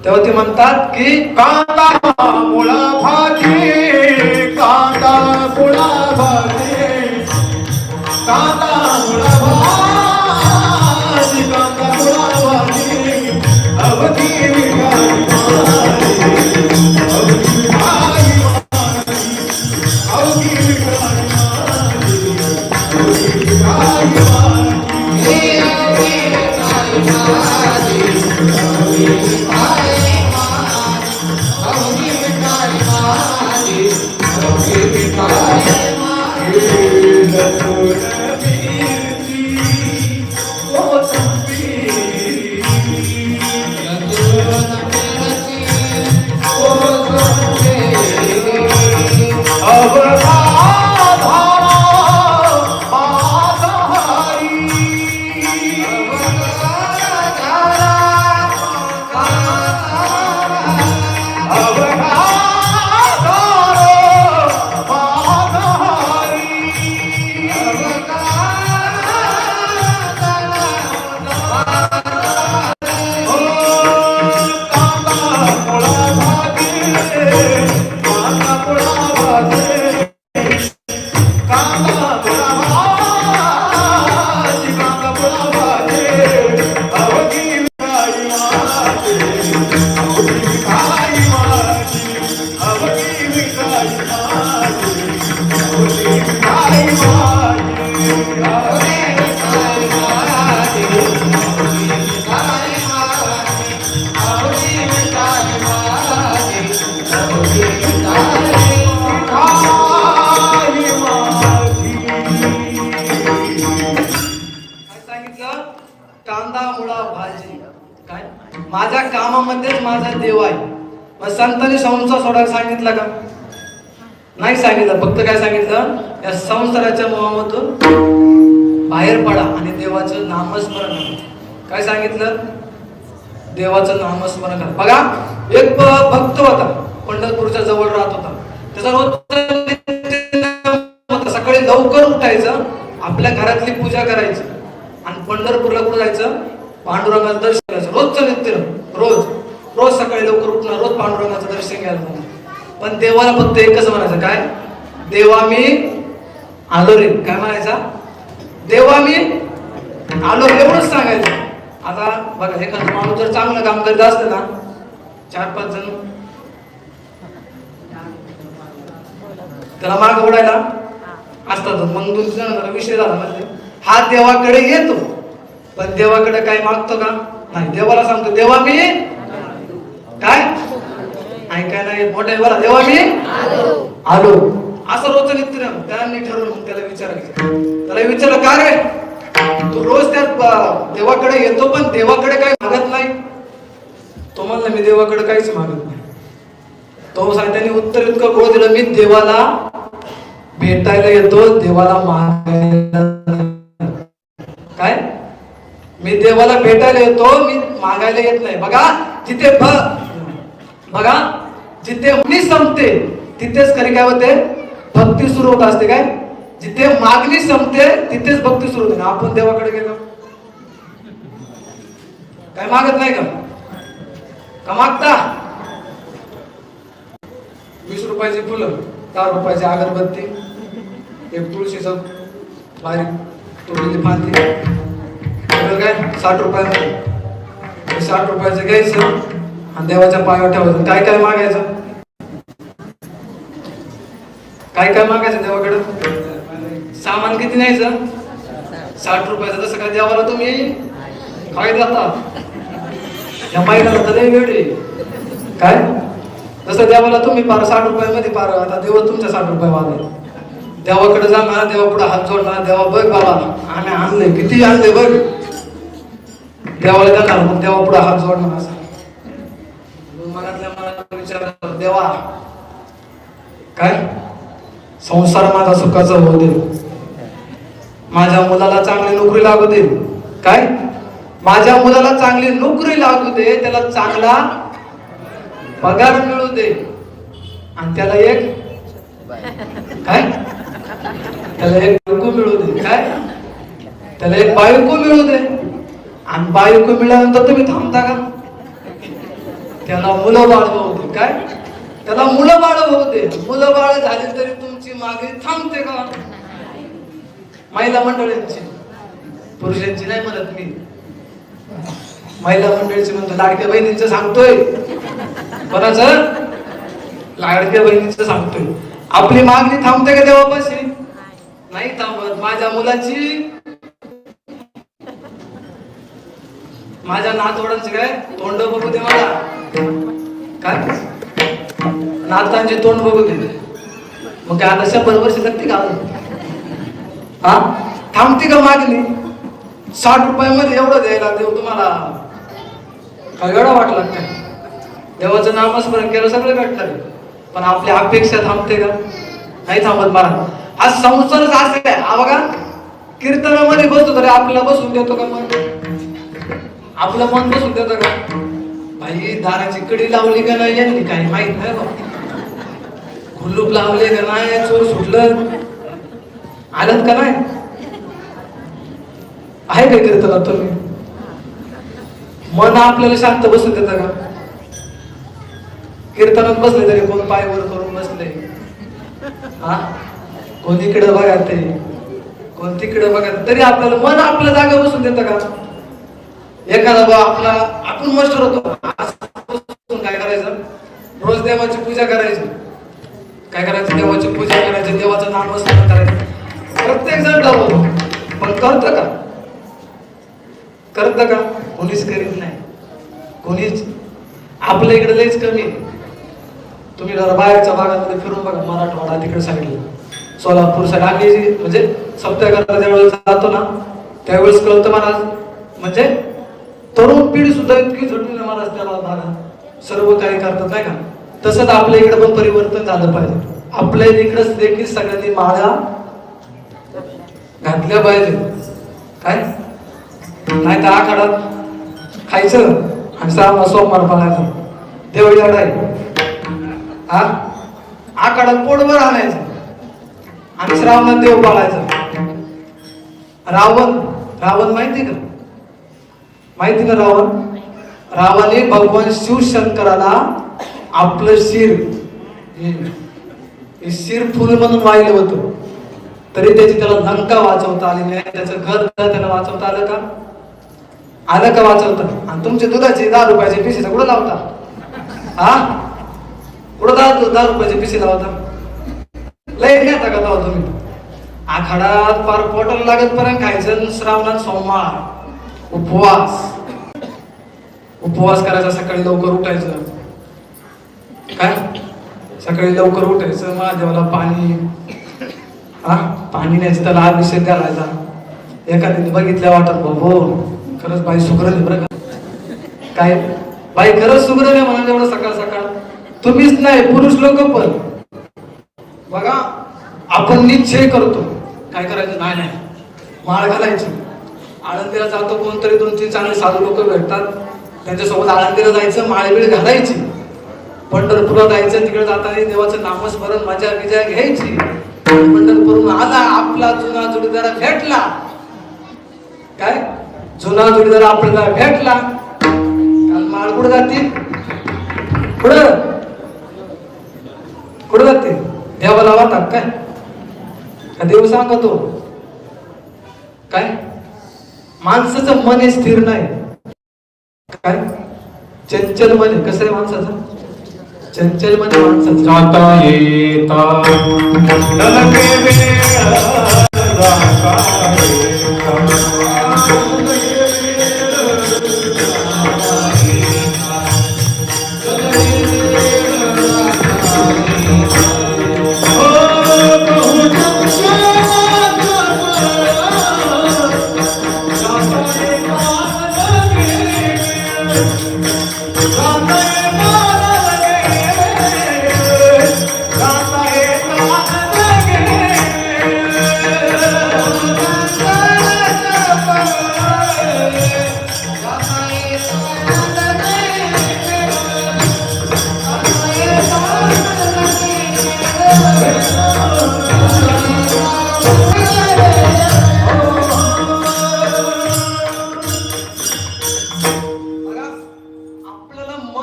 तेव्हा ते म्हणतात की कांदा मुळा भाजी कांदा मुळा भाजी कांदा मुळा भाजी कांदा मुळा भाजी अवधी कांदा मुळा भाजी. काय माझ्या कामामध्येच माझा देव आहे. मग संतांनी संसार सोडायला सांगितलं का? नाही सांगितलं. फक्त काय सांगितलं? या संसाराच्या मोहामधून बाहेर पडा आणि देवाचं नामस्मरण करा. काय सांगितलं? देवाचं नामस्मरण करा. बघा, एक भक्त होता, पंढरपूरच्या जवळ राहत होता. त्याचा रोज सकाळी लवकर उठायचं, आपल्या घरातली पूजा करायची आणि पंढरपूरला कुठं जायचं? पांडुरंगाचं दर्शन करायचं. रोजचं नित्य, रोज सकाळी लवकर उठणार, रोज पांडुरंगाचं दर्शन घ्यायला. पण देवाला फक्त एकच म्हणायचं, काय? देवा मी आलो रे. काय म्हणायचा? देवा मी आलो, एवढंच सांगायचं. आता बघा, एखादा माणूस जर चांगलं काम करत असतं ना, 4-5 जण त्याला माग उडायला असतात. मग 2 जण विषय झाला म्हणजे हा देवाकडे येतो, पण देवाकडे काय मागतो का? नाही. देवाला सांगतो, देवा मी काय ऐकाय नाही मोठे बरा, देवा मी आलो. असं रोज नित्य त्यांनी ठरवलं. त्याला विचारायचं, त्याला विचारलं, का रे तू रोज त्या देवाकडे येतो पण देवाकडे काही मागत नाही? तो म्हणला, मी देवाकडे काहीच मागत नाही. तो त्यांनी उत्तर इतकं गोड दिलं, मी देवाला भेटायला येतो, देवाला मागायला. काय? मी देवाला भेटायला येतो, मी मागायला येत नाही. बघा, जिथे बघा जिथे मी संपते तिथेच खरी काय होते? भक्ती सुरू होत असते. काय? जिथे मागणी संपते तिथेच भक्ती सुरू होते. आपण देवाकडे गेलो, काय मागत नाही का? का मागता? 20 रुपयाची फुलं, 4 रुपयाची अगरबत्ती, एक तुळशीचं बारीक तोडलेली फांदी, काय 60 रुपयामध्ये. 60 रुपयाचं घ्यायचं आणि देवाच्या पायावर ठेवायचं. काय काय मागायचं? काय काय मागायचं देवाकडे? सामान किती न्यायचं? 60 रुपयाचं. तसं काय देवाला तुम्ही काय जातात? या महिन्याला तर लय वेळ आहे. काय? तसं देवाला तुम्ही 60 रुपयामध्ये आता देव तुमच्या 60 रुपये वाजले. देवाकडे जाणार, देवा पुढे हात जोडणार, देवा बघ बाबा आम्ही आणले, किती आणले बघ. देवाला जाणार, मग देवा पुढे हात जोडणार. असं मनातल्या मनात विचार, देवा काय संसार माझा सुखाचा होऊ दे, माझ्या मुलाला चांगली नोकरी लागू दे. काय? माझ्या मुलाला चांगली नोकरी लागू दे, त्याला चांगला पगार मिळू दे आणि त्याला एक काय? त्याला एक बायको मिळू दे. काय? त्याला एक बायको मिळू दे. आणि बायको मिळाल्यानंतर तुम्ही थांबता का? त्याला मुलं बाळ होऊ दे. काय? त्याला मुलं बाळ होऊ दे. मुलं बाळ झाली तरी तुमची मागणी थांबते का? महिला मंडळींची, पुरुषांची नाही म्हणत मी. महिला मंडळीची म्हणतो, लाडक्या बहिणींचं सांगतोय. कोणाचं? लाडक्या बहिणींचं सांगतोय. आपली मागणी थांबते का देवापाशी? नाही थांबत. माझ्या मुलाची, माझ्या नातवडांचे काय तोंड बघू दे मला. काय? नातांचे तोंड बघू दे. मग काय आता 100 वर्ष जगते का? हा थांबती का मागणी? 60 रुपयामध्ये एवढं द्यायला देव तुम्हाला काय वेळा वाटला काय? देवाचं नामस्मरण केलं सगळं भेटणार आहे. पण आपली अपेक्षा थांबते का? नाही थांबत महाराज. हा संसारच असं आहे. हा बघा कीर्तनामध्ये बसतो तरी आपल्याला बसून देतो का मन? आपलं मन बसून देतं का? भाई दाराची कडी लावली का नाही यांनी काही माहित नाही बघ. कुलूप लावले का नाही? चोर सुटलं आलं का नाही? आहे काय कीर्तनात तुम्ही? मन आपल्याला शांत बसून देतं का? कीर्तनात बसले तरी कोण पाय वर करून बसले, हा कोण इकडे बघा ते कोण तिकडे बघा, तरी आपल्याला मन आपल्या जागा बसून देतं का? एखादा बा आपला आपण मास्टर होतो, काय करायचं? रोज देवाची पूजा करायची. काय करायचं? देवाची पूजा करायची, देवाचं नाम स्मरण करायचं. प्रत्येक जण लावतो, पण करतं का? करतं का? कोणीच करीत नाही. कोणीच. आपल्या इकडे लयच कमी. तुम्ही जरा बाहेरच्या भागामध्ये फिरून बघा, मराठवाडा तिकडे साईडला, सोलापूर साईड, आम्ही म्हणजे सप्त्याकाला ज्यावेळेस जातो ना त्यावेळेस कळतं महाराज. म्हणजे तरुण पिढी सुद्धा इतकी झटून महाराज त्याला भागा सर्व काही करतात नाही का? तसंच आपल्या इकडे पण परिवर्तन झालं पाहिजे. आपल्या इकडेच देखील सगळ्यांनी माळा घातल्या पाहिजे. काय नाही तर आखाडात खायचं आणि सोमवार पाळायचं. देवळी अडाय हा आखाडात पोटभर आणायचं आणि श्रावणात देव पाळायचं. रावण माहिती का? माहिती ना रावण? रावणे भगवान शिवशंकराला आपलं शिर फुल म्हणून वाहिलं होतं, तरी त्याची त्याला लंका वाचवता आली नाही. त्याचं घर त्याला वाचवता आलं का? आलं का वाचवता? आणि तुमचे दुधाचे 10 रुपयाचे पिशे कुठं लावता? हा कुठं 10 रुपयाचे पिशे लावता? लय नेता का तेव्हा तुम्ही? आखाडात पार पोटाला लागत पर्यंत खायचं. श्रावणात सोमवार उपवास करायचा. सकाळी लवकर उठायचं. काय सकाळी लवकर उठायचं, महादेवाला पाणी न्यायचं, त्याला अभिषेक घालायचा. एखाद्याने बघितल्या वाटत हो खरंच बाई सुग्रण आहे बरं का? काय बाई खरंच सुग्रण आहे म्हणून एवढं सकाळ सकाळ. तुम्हीच नाही, पुरुष लोक पण बघा आपण निश्चय करतो काय करायचं. नाही माळ घालायची. आळंदीला जातो कोणतरी 2-3 चांगले साधू लोक भेटतात, त्यांच्यासोबत आळंदीला जायचं, माळबीळ घालायची. पंढरपूरला जायचं, तिकडे जाताना देवाचं नामस्मरण मजा बिजा घ्यायची. पंढरपूरून आला आपला जुना जोडीदार भेटला. काय जुना जोडीदार आपल्याला भेटला, माळ कुठं जाते? कुठं जाते? देवाला वाटतात काय? देव सांगतो काय? माणसाचं मन हे स्थिर नाही. काय चंचल मन आहे. कसं आहे माणसाचं? चंचल मन आहे माणसाचं. जाता येता ललके वेळ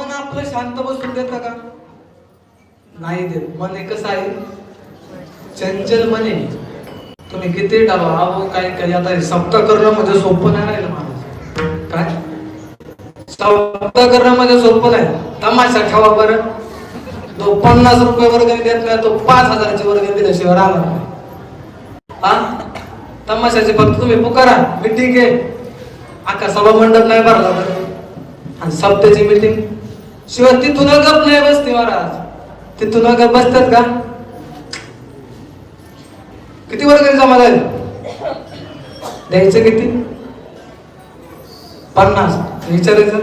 जाता शांत बसून देता का? नाही देत. मन हे कसं आहे? चंचल मन आहे. तुम्ही किती डावा अहो काय काय आता सप्ताह करणं म्हणजे सोपं नाही राहिलं महाराज. काय सप्ताह करणं म्हणजे सोपं नाही. तमाशा ठेवा बरं. तो 50 रुपये वर्गणी देत नाही, तो 5000ची वर्गणी दिल्याशिवाय राहणार नाही. हा तमाशाची फक्त तुम्ही पुकारा, मीटिंग आहे, आका सभा मंडप नाही भरला तर, आणि सप्त्याची मीटिंग शिवाय तिथून गप नाही बसते महाराज. तिथून गप बसतात का? किती वर्गणी जमा झाली? द्यायचं किती? 50. विचारायचं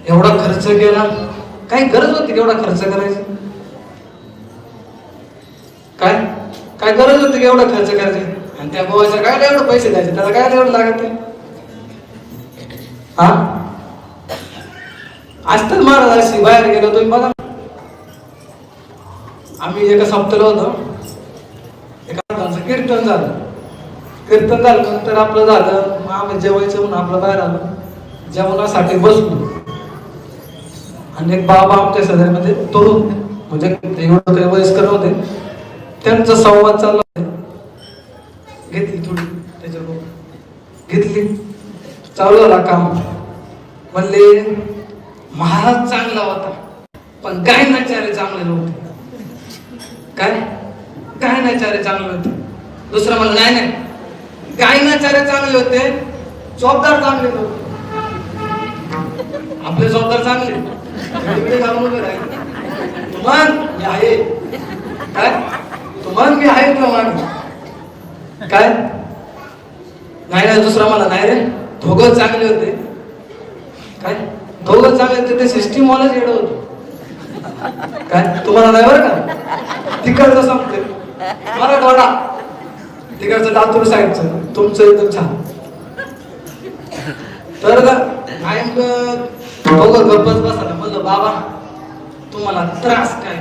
एवढा खर्च केला, काही गरज होती एवढा खर्च करायची? काय काय गरज होती की एवढा खर्च करायची? आणि त्या गोवाच्या काय एवढे पैसे द्यायचे, त्याला काय एवढं लागत? हा असतात महाराज अशी बाहेर गेलो तुम्ही बघा. आम्ही एका सप्ताहाला होतो, एका कीर्तन झालं. कीर्तन झालं नंतर आपलं झालं, मग आम्ही जेवायचं म्हणून आपलं बाहेर आलो, जेवणासाठी बसलो. आणि एक बाबा आमच्या शेजारीमध्ये तरुण, म्हणजे एवढं काही वयस्कर होते, त्यांचा संवाद चालला होता. घेतली थोडी त्याच्याबरोबर घेतली, चालू झाला काम. म्हणले महाराज चांगला होता पण गायनाचार्य चांगले नव्हते. काय गायनाचार्य चांगले होते? दुसरं म्हणलं नाही नाही, गायनाचार्य चांगले होते, चौकदार चांगले नव्हते. आपले चौकदार चांगले तिकडे घालून उभे राहिले. तुमान मी आहे काय? तुमान मी आहे तुला मान काय? नाही नाही. दुसरा मला नाही रे, दोघं चांगले होते. काय दोघं चांगले होते? ते सिस्टीम वालाच येडं होतं. काय तुम्हाला नाही बरं का? तिकडचं संपते मराठवाडा, तिकडचं लातूर साईडचं, तुमचं एकदम छान. तर दोघं गप्पच बसायला. म्हणलं बाबा तुम्हाला त्रास काय?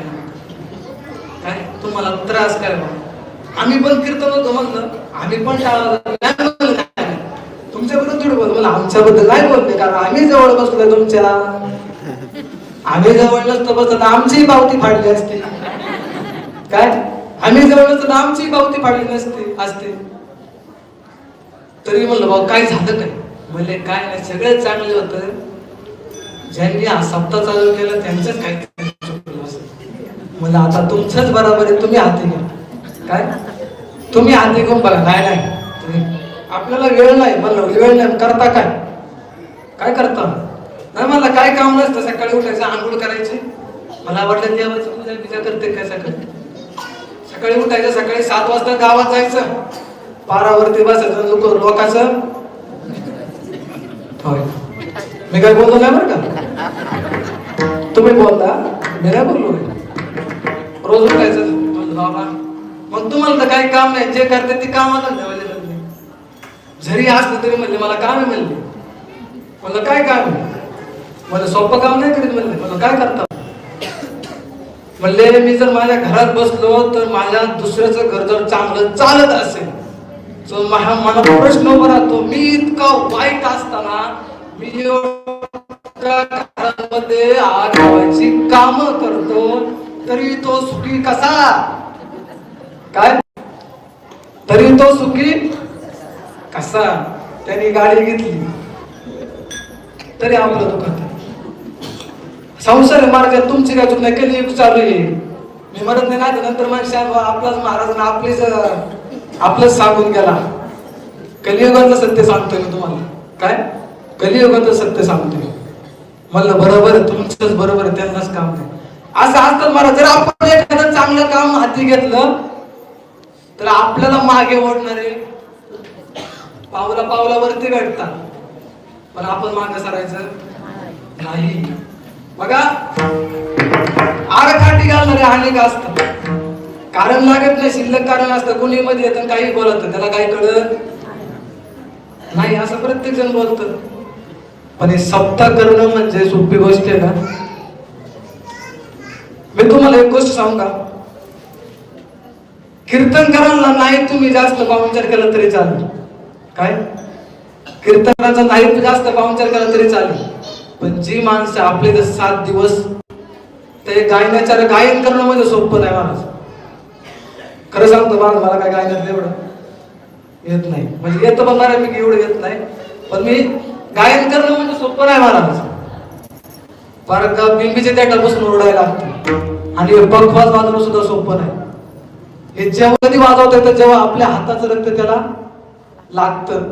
काय तुम्हाला त्रास काय? आम्ही पण कीर्तन होतो म्हणलं, आम्ही पण तुमच्याबद्दल थोडं बोल. मला आमच्याबद्दल नाही बोलले, कारण आम्ही जवळ बसलोय तुमच्या. आम्ही जवळ नसतो बसत आमची पावती फाडली असते. काय आम्ही जवळ नसतो आमची पावती फाडली नसते असते. तरी म्हणलं भाऊ काय झालं काय? म्हणले काय नाही, सगळं चांगलं होतं. ज्यांनी हा सप्ताह चालू केला त्यांचंच काय चुकलं असेल. म्हणलं आता तुमचंच बरोबर आहे, तुम्ही हाती घ्या. काय तुम्ही हाती घेऊन बघा. नाही नाही आपल्याला वेळ नाही. म्हणलं वेळ नाही करता काय? काय करता? नाही मला काय काम नसतं, सकाळी उठायचं, आंघोळ करायची. मला वाटलं देवाची पूजा बिजा करते काय? सकाळी उठायचं, सकाळी 7 वाजता गावात जायचं, पारावरती बसायचं, लोकांचं. होय मी काय बोललो नाही बरं का? तुम्ही बोलता, मी नाही बोललो. रोज उठायचं. म्हणलं बाबा मग तुम्हाला तर काही काम नाही, जे करते ते कामाला ठेवायला. जरी असलं तरी म्हणले मला काम आहे. म्हणले म्हणलं काय काम आहे? मला सोपं काम नाही करीत. म्हणले मला काय करता? म्हणले मी जर माझ्या घरात बसलो तर माझ्या दुसऱ्याचं घर जर चांगलं चालत असेल तर मला प्रश्न उभा राहतो, मी इतका वाईट असताना मी घरामध्ये आग लावायची काम करतो तरी तो सुखी कसा? काय तरी तो सुखी कसा? त्यांनी गाडी घेतली तरी आपलं दुखत. संसार मार्गात तुमची काय चूक नाही, केली चालू आहे. मी म्हणत नाही नंतर माणसा आपलाच महाराज आपलंच सांगून गेला. कलियुगातलं सत्य सांगतोय मी तुम्हाला. काय कलियुगातलं सत्य सांगतोय. म्हणलं बरोबर आहे, तुमचंच बरोबर आहे, त्यांनाच काम नाही असं असतं महाराज. जर आपण एखादं चांगलं काम हाती घेतलं तर आपल्याला मागे ओढणारे पावलावरती भेटतात, पण आपण मागे सरायचं नाही. बघा आडकाठी घालणारे अनेक असतात, कारण लागत नाही, शिल्लक कारण असतं. कोणी मध्ये येतं काही बोलत, त्याला काही कळत नाही असं प्रत्येक जण बोलत. पण हे सप्ताह करणं म्हणजे सोपी गोष्ट आहे ना? मी तुम्हाला एक गोष्ट सांगू का? कीर्तनकारांना नाही तुम्ही जास्त पाहुणचार केला तरी चालेल. काय कीर्तनाचा नाही जास्त पाहुणचार केला तरी चालेल, पण जी माणसं आपले 7 दिवस ते गायन करणं म्हणजे सोपं नाही महाराज. खरं सांगतो महाराज, मला काय गायनात एवढं येत नाही. म्हणजे येतं पण बऱ्यापैकी, एवढं येत नाही. पण मी गायन करणं म्हणजे सोपं नाही महाराज. फार बिंबीच्या देठापासून ओरडायला लागतं. आणि बकवास वाजवणं सुद्धा सोपं नाही. हे जेव्हा कधी वाजवता येतं जेव्हा आपल्या हाताचं रक्त त्याला लागतं,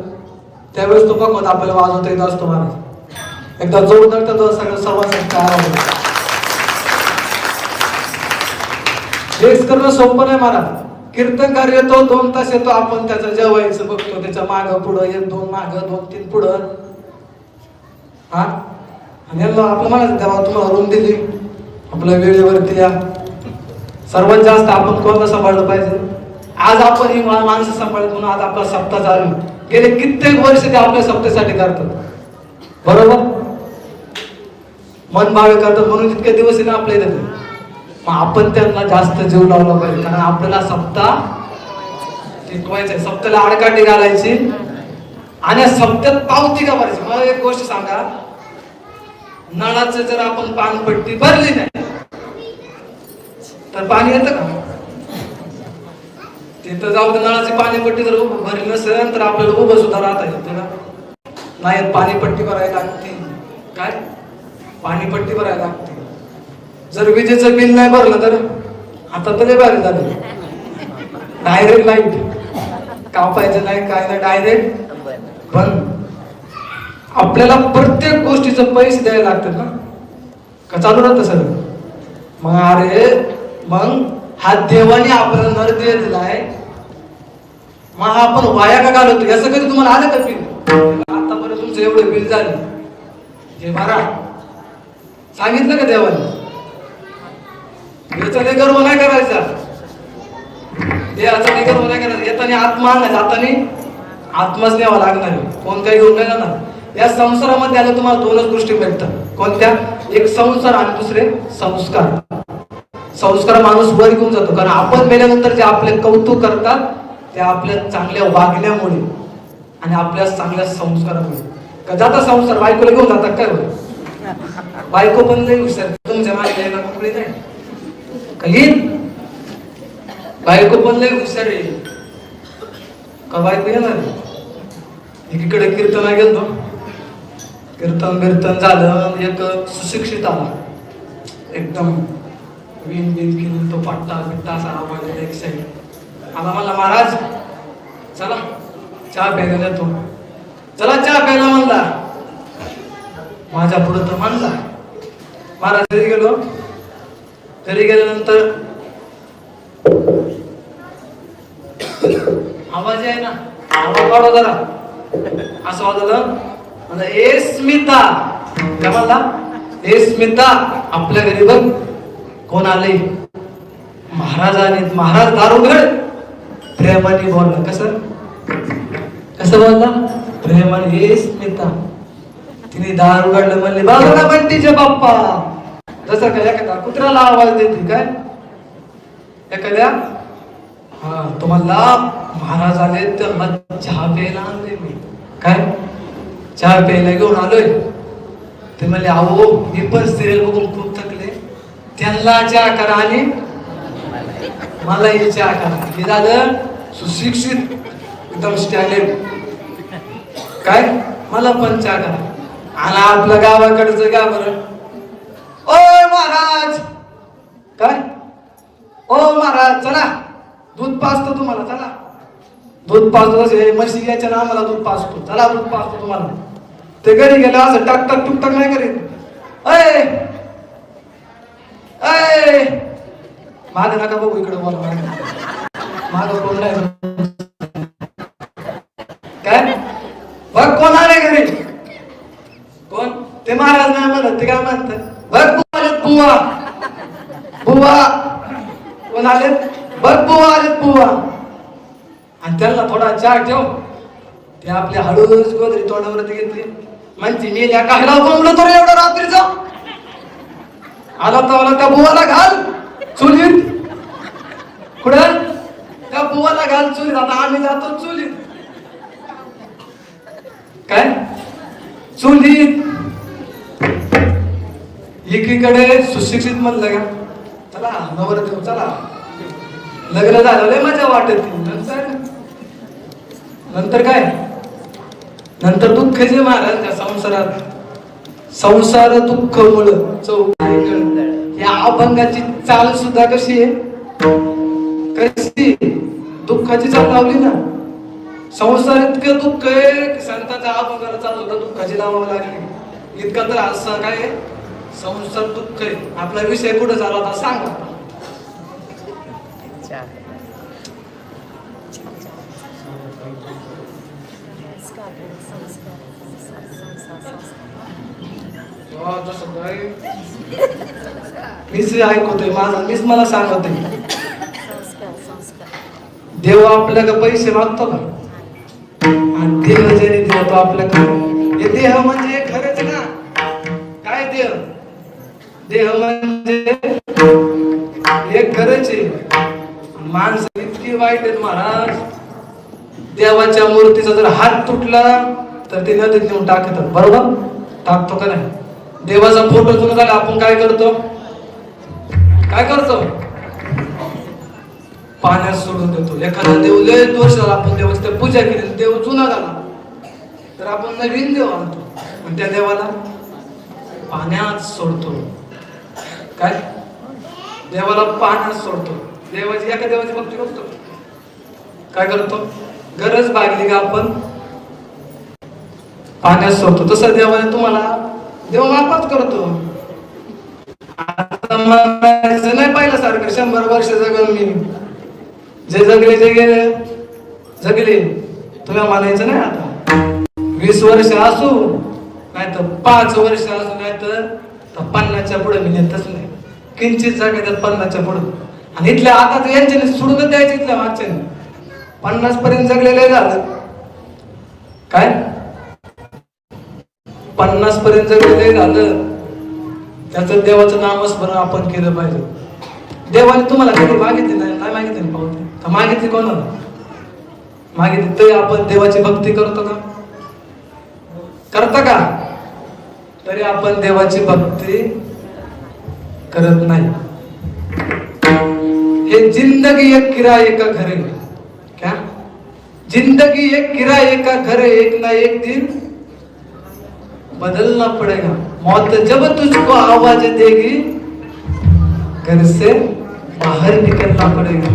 त्यावेळेस तो बकवास आपल्याला वाजवता येत असतो महाराज. एकदा जोरदार तर सगळं सर्वांसाठी हेच करणं सोपं नाही महाराज. कीर्तनकार येतो 2 तास येतो, आपण त्याचं जेवायचं बघतो, त्याच्या माग पुढं 1-2 माग 2-3 पुढं. हा आणि आपलं म्हणायचं तेव्हा तुम्हाला रूम दिली, आपल्या वेळेवरती या. सर्वात जास्त आपण कोणाला सांभाळलं पाहिजे? आज आपण ही माणसं सांभाळत म्हणून आज आपला सप्ताह चालू. गेले कित्येक वर्ष ते आपल्या सप्ताहासाठी करतात, बरोबर? मन भावे करतात म्हणून इतके दिवस ना आपल्या इथे. मग आपण त्यांना जास्त जीव लावला पाहिजे, कारण आपल्याला सप्ताह टिकवायचा आहे, सप्ताहाला आडकाठी घालायची आणि सप्त्यात पावती का भरायची. मला एक गोष्ट सांगा, नळाचं जर आपण पाणपट्टी भरली नाही तर पाणी येतं का? तिथं जाऊ दे, नळाची पाणीपट्टी जर भरली नसेल तर आपल्याला उभं सुद्धा राहता येते ना. नाही, पाणीपट्टी भरायला लागते. काय? पाणीपट्टी भरायला लागते. जर विजेचं बिल नाही भरलं तर आता तर भारी झालं, डायरेक्ट लाईट कापायचं नाही, काय नाही, डायरेक्ट बंद. आपल्याला प्रत्येक गोष्टीचे पैसे द्यायला लागतात ना, का चालू राहतं सगळं? मग अरे मग हा देवाने आपल्याला नरदेह दिलाय, मग आपण वाया का घालवतो? याचं कधी तुम्हाला आलं का बिल? आतापर्यंत तुमचं एवढं बिल झालं हे भरा, सांगितलं का देवाने? याचा गर्व नाही करायचा, देवाचा गर्व नाही करायचा. येताना आत्मा नाही, जाताना आत्माच न्यावा लागणार. कोण काही घेऊन नाही जाणार. या संसारामध्ये आलं तुम्हाला 2च गोष्टी भेटतात. कोणत्या? एक संसार आणि दुसरे संस्कार. संस्कार माणूस वर घेऊन जातो, कारण आपण मेल्यानंतर जे आपले कौतुक करतात ते आपल्या चांगल्या वागण्यामुळे आणि आपल्या चांगल्या संस्कारामुळे. का जाता संसार बायकोला घेऊन जातात काय? बायको पण लई हुशार, तुमच्या मागे यायला मोकळी नाही काही. बायको पण लई हुशार आहे का? बायको येणार. एकीकडे कीर्तना गेलो, कीर्तन झालं, एक सुशिक्षित आला, एकदम विन बिन केली, तो पट्टा बिट्टा असा आवाज एक साईड आला. मला महाराज चला चहा प्यायला येतो, चला चहा प्यायला म्हणला. माझ्या पुढे तर म्हणला. महाराज घरी गेलो, घरी गेल्यानंतर आवाज आहे ना, आवाज वाढव जरा. असं वाजलं म्हणजे ए स्मिता, काय म्हणला? ए स्मिता, आपल्या घरी बघ कोण आले? महाराज आले. महाराज दार उघड. प्रेमाने बोलला. कसं कसं बोलला? प्रेमाने. ए स्मिता. तिने दार उघडलं, म्हणले बाबा बंटीचे बाप्पा. जसं काय एखादा कुत्र्याला आवाज देते काय एखाद्या. हा, तुम्हाला महाराज आले तर चहा प्यायला आणले मी. काय? चहा प्यायला घेऊन आलोय. ते म्हणले अहो मी पण सिरियल बघून खूप थकले, त्यांना चहा करा आणि मलाही चहा करा. हे झालं सुशिक्षित, एकदम स्टँडर्ड. काय? मला पण चहा करा. आणि आपलं गावाकडचं का बरं? ओ महाराज. काय? ओ महाराज चला दूध पाजतो तुम्हाला, चला दूध पाजतो. म्हशी घ्यायच्या ना आम्हाला दूध पाजतो, चला दूध पाजतो तुम्हाला. ते घरी गेलं असं टक टक टुक टक नाही करीत. अय अय माग नका बघू, इकडे बोला. माग कोण नाही. काय? बघ कोण आले घरी? कोण? ते महाराज नाही म्हणत, ते काय म्हणतात? बघ बुवा आलेत, बुवा बुवा. कोण आलेत? बघ बुवा आलेत, बुवा. आणि त्यांना थोडा चहा ठेव. ते आपल्या हळूच गोदरी तोंडावरती घेतली. म्हणते मी त्या काहीला बोंबलो तर एवढं रात्रीचा आला तर त्या बुवाला घाल चुलीत. कुठं? त्या बुवाला घाल चुलीत. आता आम्ही जातो चुलीत. काय? चुलीत. एकीकडे सुशिक्षित म्हणलं का चला नवरदेव चला, लग्न झालं लय मजा वाटत. नंतर काय? नंतर दुःख जे महाराज त्या संसारात. संसार दुःख मुळ या अभंगाची चाल सुद्धा कशी आहे? कशी दुःखाची चाल लावली ना. संसार इतकं दुःख आहे, संतांच्या अभंगाला चाल सुद्धा दुःखाची लावावं लागली. इतका तर असं काय संसार दुःख आहे. आपला विषय कुठे झाला होता सांगा. जसं काय मीच ऐकतोय माझा मीच मला सांगतोय. देव आपल्याला पैसे मागतो का? आणि देव ज्याने दिला तो आपल्याकडे. हे देह म्हणजे खरंच ना काय देह? देह म्हणजे हे खरंच आहे. माणसं इतकी वाईट आहेत महाराज. देवाच्या मूर्तीचा जर हात तुटला तर ते नदीत नेऊन टाकतात. बरोबर टाकतो का नाही? देवाचा फोटो जुना झाला आपण काय करतो? काय करतो? पाण्यात सोडून देतो. एखादा देव लय दोष झाला आपण देवाची पूजा केली देव जुना झाला तर आपण नवीन देव आणतो आणि त्या देवाला पाण्यात सोडतो. काय? देवाला पाण्यात सोडतो. देवाची एका देवाची भक्ती करतो. काय करतो? गरज भागली का आपण पाण्यात सोडतो. तसं देवाने तुम्हाला देव माफच करतो. आता म्हणायचं नाही पहिल्यासारखं 100 वर्ष जगल मी. जे जगले जे गेले जगले तुम्ही म्हणायचं नाही. आता 20 वर्ष असू नाही तर 5 वर्ष असू नाही तर 50च्या पुढे मी नेतच नाही. किंचित जागा त्यात 50च्या पुढे. आणि इथल्या आता तर यांच्याने सोडून द्यायचे. इथल्या मागच्याने 50 पर्यंत जगलेले झालं. काय 50 पर्यंत जगलेले झालं त्याचं देवाचं नामस्मरण आपण केलं पाहिजे. देवाने तुम्हाला कधी मागितले नाही मागितले नाही पाहते तर मागितले कोणाला? मागितले तरी आपण देवाची भक्ती करतो का? करता का? तरी आपण देवाची भक्ती करत नाही. हे जिंदगी एक किराए का घर है. क्या? जिंदगी एक किराए का घर है. एक ना एक दिन बदलना पड़ेगा. मौत जब तुझको आवाज देगी घर से बाहर निकलना पड़ेगा.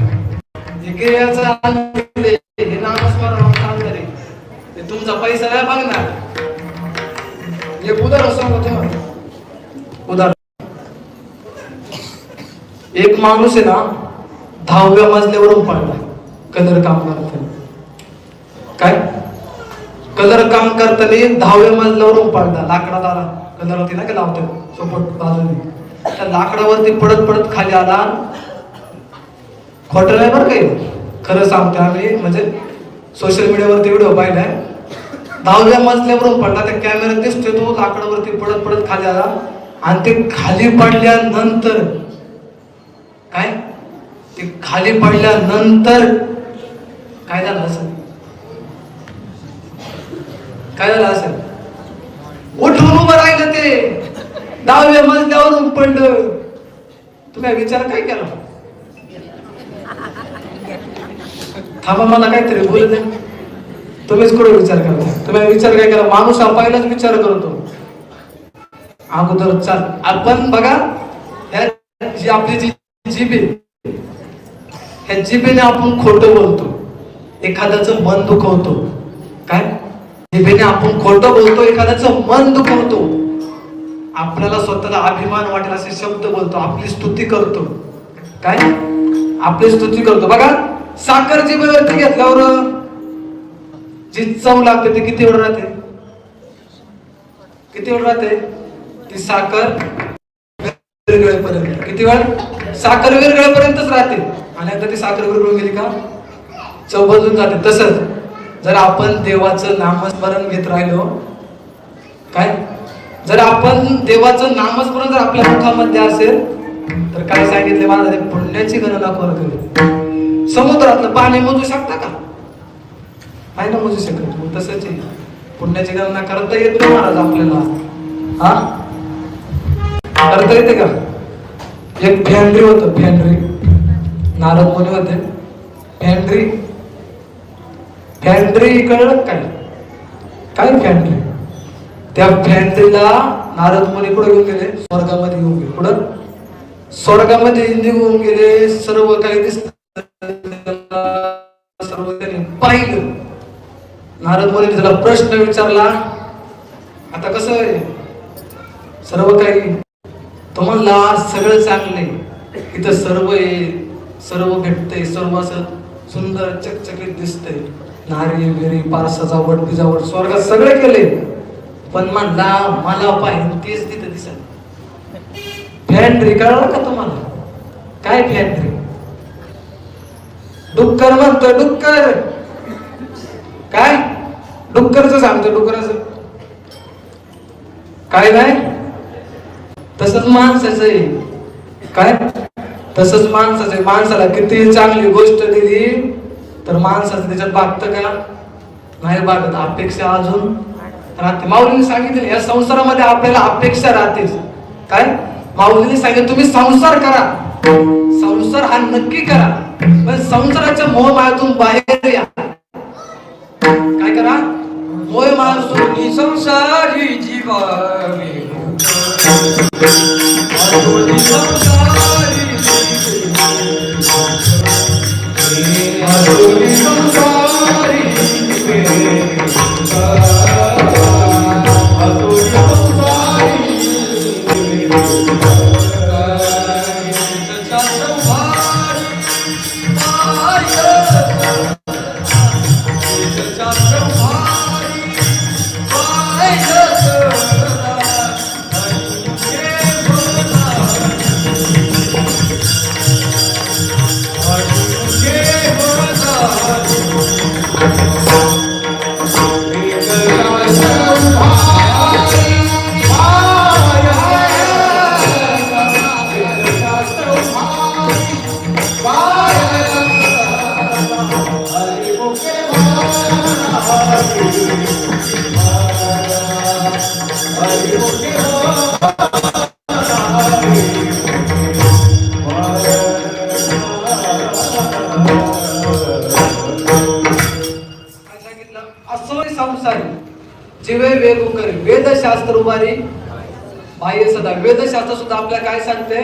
हे नामस्मरण सांगणारे ते तुमचा पैसा नाही बघणार. एक उदाहरण सांगतो तुम्हाला. उदाहरण एक माणूस आहे ना 10व्या मजल्यावरून पडला. कलर काम करताना. काय? कलर काम करताना 10व्या मजल्यावरून पडला. लाकडात आला. कलर होती ना का लावतो सोपट बाजूने. त्या लाकडावरती पडत पडत खाली आला. खोटं नाही बरं काही खरं सांगतो आम्ही. म्हणजे सोशल मीडियावरती व्हिडिओ पाहिलाय. 10व्या मजल्यावरून पडला. त्या कॅमेऱ्यात दिसतोय तो लाकडावरती पडत पडत खाली आला. आणि ते खाली पडल्यानंतर काय? ते खाली पडल्यानंतर काय झालं असेल? काय झालं असेल? उठून उभं राहिलं ते. 10व्या मजल्यावरून पडलं. तुम्ही विचार काय केला? थांबा मला काहीतरी बोलू दे. तुम्हीच कुठे विचार करता? तुम्ही विचार काय केला? माणूस हा पहिलाच विचार करतो अगोदर. चाल आपण बघा जी आपली जी जीभ आहे ह्या जिभेने आपण खोटं बोलतो. एखाद्याचं मन दुखवतो. काय? जिभेने आपण खोटं बोलतो. एखाद्याचं मन दुखवतो. आपल्याला स्वतःला अभिमान वाटेल असे शब्द बोलतो. आपली स्तुती करतो. काय? आपली स्तुती करतो. बघा साखर जिभेवरती घेतल्यावर जी चव लागते ती किती वेळ राहते? किती वेळ राहते? ती साखर विरघळेपर्यंत. किती वेळ? साखर विरघळेपर्यंतच राहते. आणि आता ती साखर विरघळून गेली का चव बदलून जाते. तसंच जर आपण देवाचं नामस्मरण घेत राहिलो. काय? जर आपण देवाचं नामस्मरण जर आपल्या मुखामध्ये असेल तर काय सांगितले मला? पुण्याची गणना करू. समुद्रातलं पाणी मोजू शकता का? नाही ना मोजू शकत. तसंच पुण्याची गणना करता येत नाही महाराज आपल्याला. हा करता येते का? एक फॅन्ड्री होत. फॅन्ड्री नारद मुनी होते. फॅन्ड्री फॅन्ड्री कळलं काय? काय फॅन्ड्री? त्या फॅन्ड्रीला नारद मुनी कुठे घेऊन गेले? स्वर्गामध्ये घेऊन गेले. कुठं? स्वर्गामध्ये निघून गेले. सर्व काही दिसत सर्व त्यांनी पाहिलं. नारद मुनी त्याला प्रश्न विचारला. आता कसं आहे सर्व काही तो म्हणला सगळं चांगलंय. इथं सर्व आहे. सर्व भेटतंय. सर्व असं सुंदर चकचकीत दिसतंय. नारी बिरी सजावट बिजावट स्वर्गात सगळे केले, पण म्हणला मला पाहिजे तेच तिथे दिसत. फॅन्ट्री कळलं का तुम्हाला? काय फॅन्ट्री? डुक्कर म्हणतोय डुक्कर. काय डुक्करच सांगतो? डुक्कराचं काय नाही. तसंच माणसाचं आहे. काय तसंच माणसाचं आहे. माणसाला किती चांगली गोष्ट दिली तर माणसाचं त्याच्यात भागतं का? नाही भागत. अपेक्षा अजून राहते. माऊलीने सांगितले या संसारामध्ये आपल्याला अपेक्षा राहतेच. काय माऊलीने सांगितलं तुम्ही संसार करा, संसार हा नक्की करा, पण संसाराच्या मोहमायातून बाहेर या. काय करा? मोहमाया सोडून संसारी जीवावी जीवे वेगू करी. वेदशास्त्र उभारी बाह्य सदा. वेदशास्त्र सुद्धा आपल्याला काय सांगते?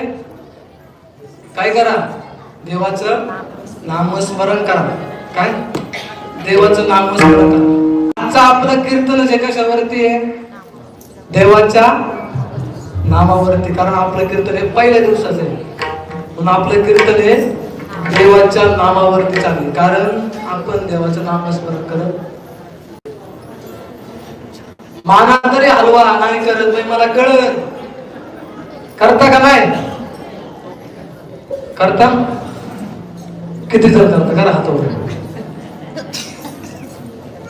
काय करा? देवाचं नामस्मरण करा. काय? देवाचं नामस्मरण करा. आजचं आपलं कीर्तन जे कशावरती आहे? देवाच्या नामावरती. कारण आपलं कीर्तन हे पहिल्या दिवसाचं आहे, म्हणून आपलं कीर्तन हे देवाच्या नामावरती चालेल. कारण आपण देवाचं नामस्मरण करत. माना तरी हलवा नाही करत नाही. मला कळत करता का नाही करता? किती जण करता? करा हातावर.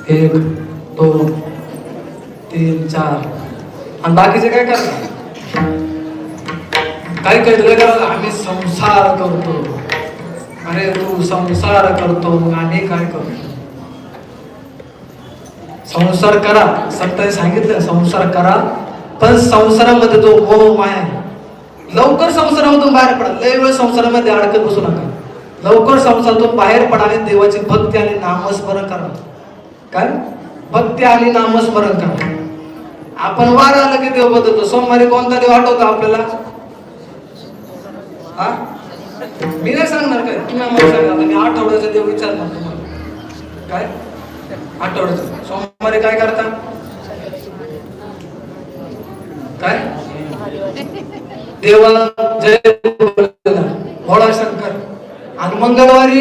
1 2 3 4. आणि बाकीचे काय करता? काय काय करा? आम्ही संसार करतो. अरे तू संसार करतो, मग आम्ही काय करतो? संसार करा. संतांनी सांगितलं संसार करा, पण संसारामध्ये जो मोह माया आहे, लवकर संसारामधून बाहेर पडा. लय वेळ संसारामध्ये अडकत बसू नका. लवकर संसारातून बाहेर पडा आणि देवाची भक्ती आणि नामस्मरण करा. काय? भक्ती आणि नामस्मरण करा. आपण वार आलं की देव बदलतो. सोमवारी कोणता देव आठवतो आपल्याला? हा मी नाही सांगणार. काय तुम्ही आम्हाला सांगा. मी आठवड्याचा देव विचारणार तुम्हाला. काय आठवड्याचं? सोमवारी काय करता? काय? देवाला जय भोळा शंकर. आणि मंगळवारी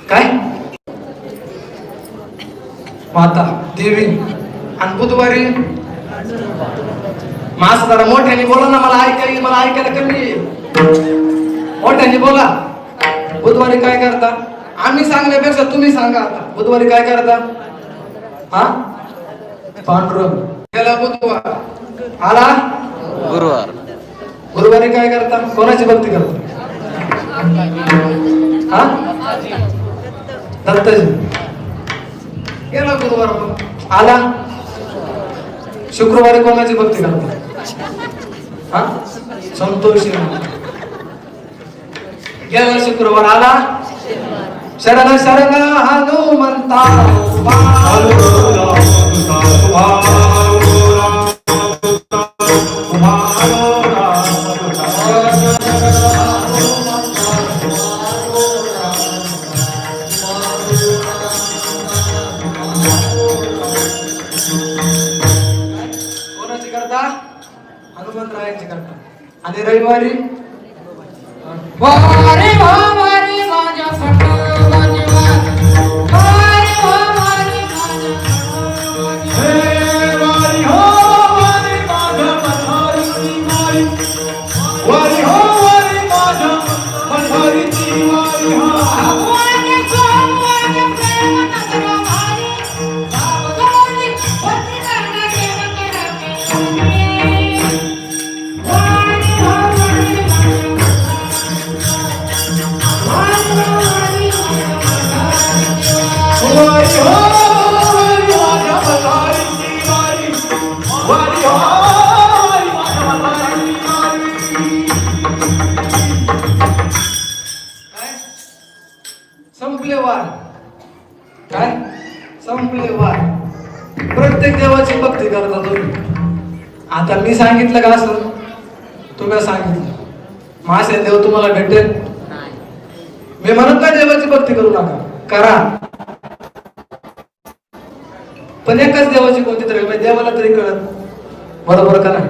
काय? माता देवी. आणि बुधवारी मास. जरा मोठ्याने बोला ना, मला ऐकायला कमी येईल. मोठ्याने बोला. बुधवारी काय करता? आम्ही सांगण्यापेक्षा तुम्ही सांगा. आता बुधवारी काय करता? हा पांडुरंग. गेला बुधवार, आला गुरुवार. गुरुवारी काय करता? कोणाची भक्ती करता? हा दत्ताजी. गेला गुरुवार, आला शुक्रवारी कोणाची भक्ती करता? हा संतोषी. गेला शुक्रवार, आला शरण शरण हनुमंता. कोणाची करता? हनुमंतरायांची करता. आणि रविवारी वारे वारे माझ्या संपले वार. काय संपले वार. प्रत्येक देवाची भक्ती करता तुम्ही. आता मी सांगितलं का असं तुम्ही सांगितलं माझे देव तुम्हाला भेटेल. मी म्हणत नाही देवाची भक्ती करू नका, करा, पण एकाच देवाची कोणती तरी देवाला तरी कळत. बरोबर का नाही?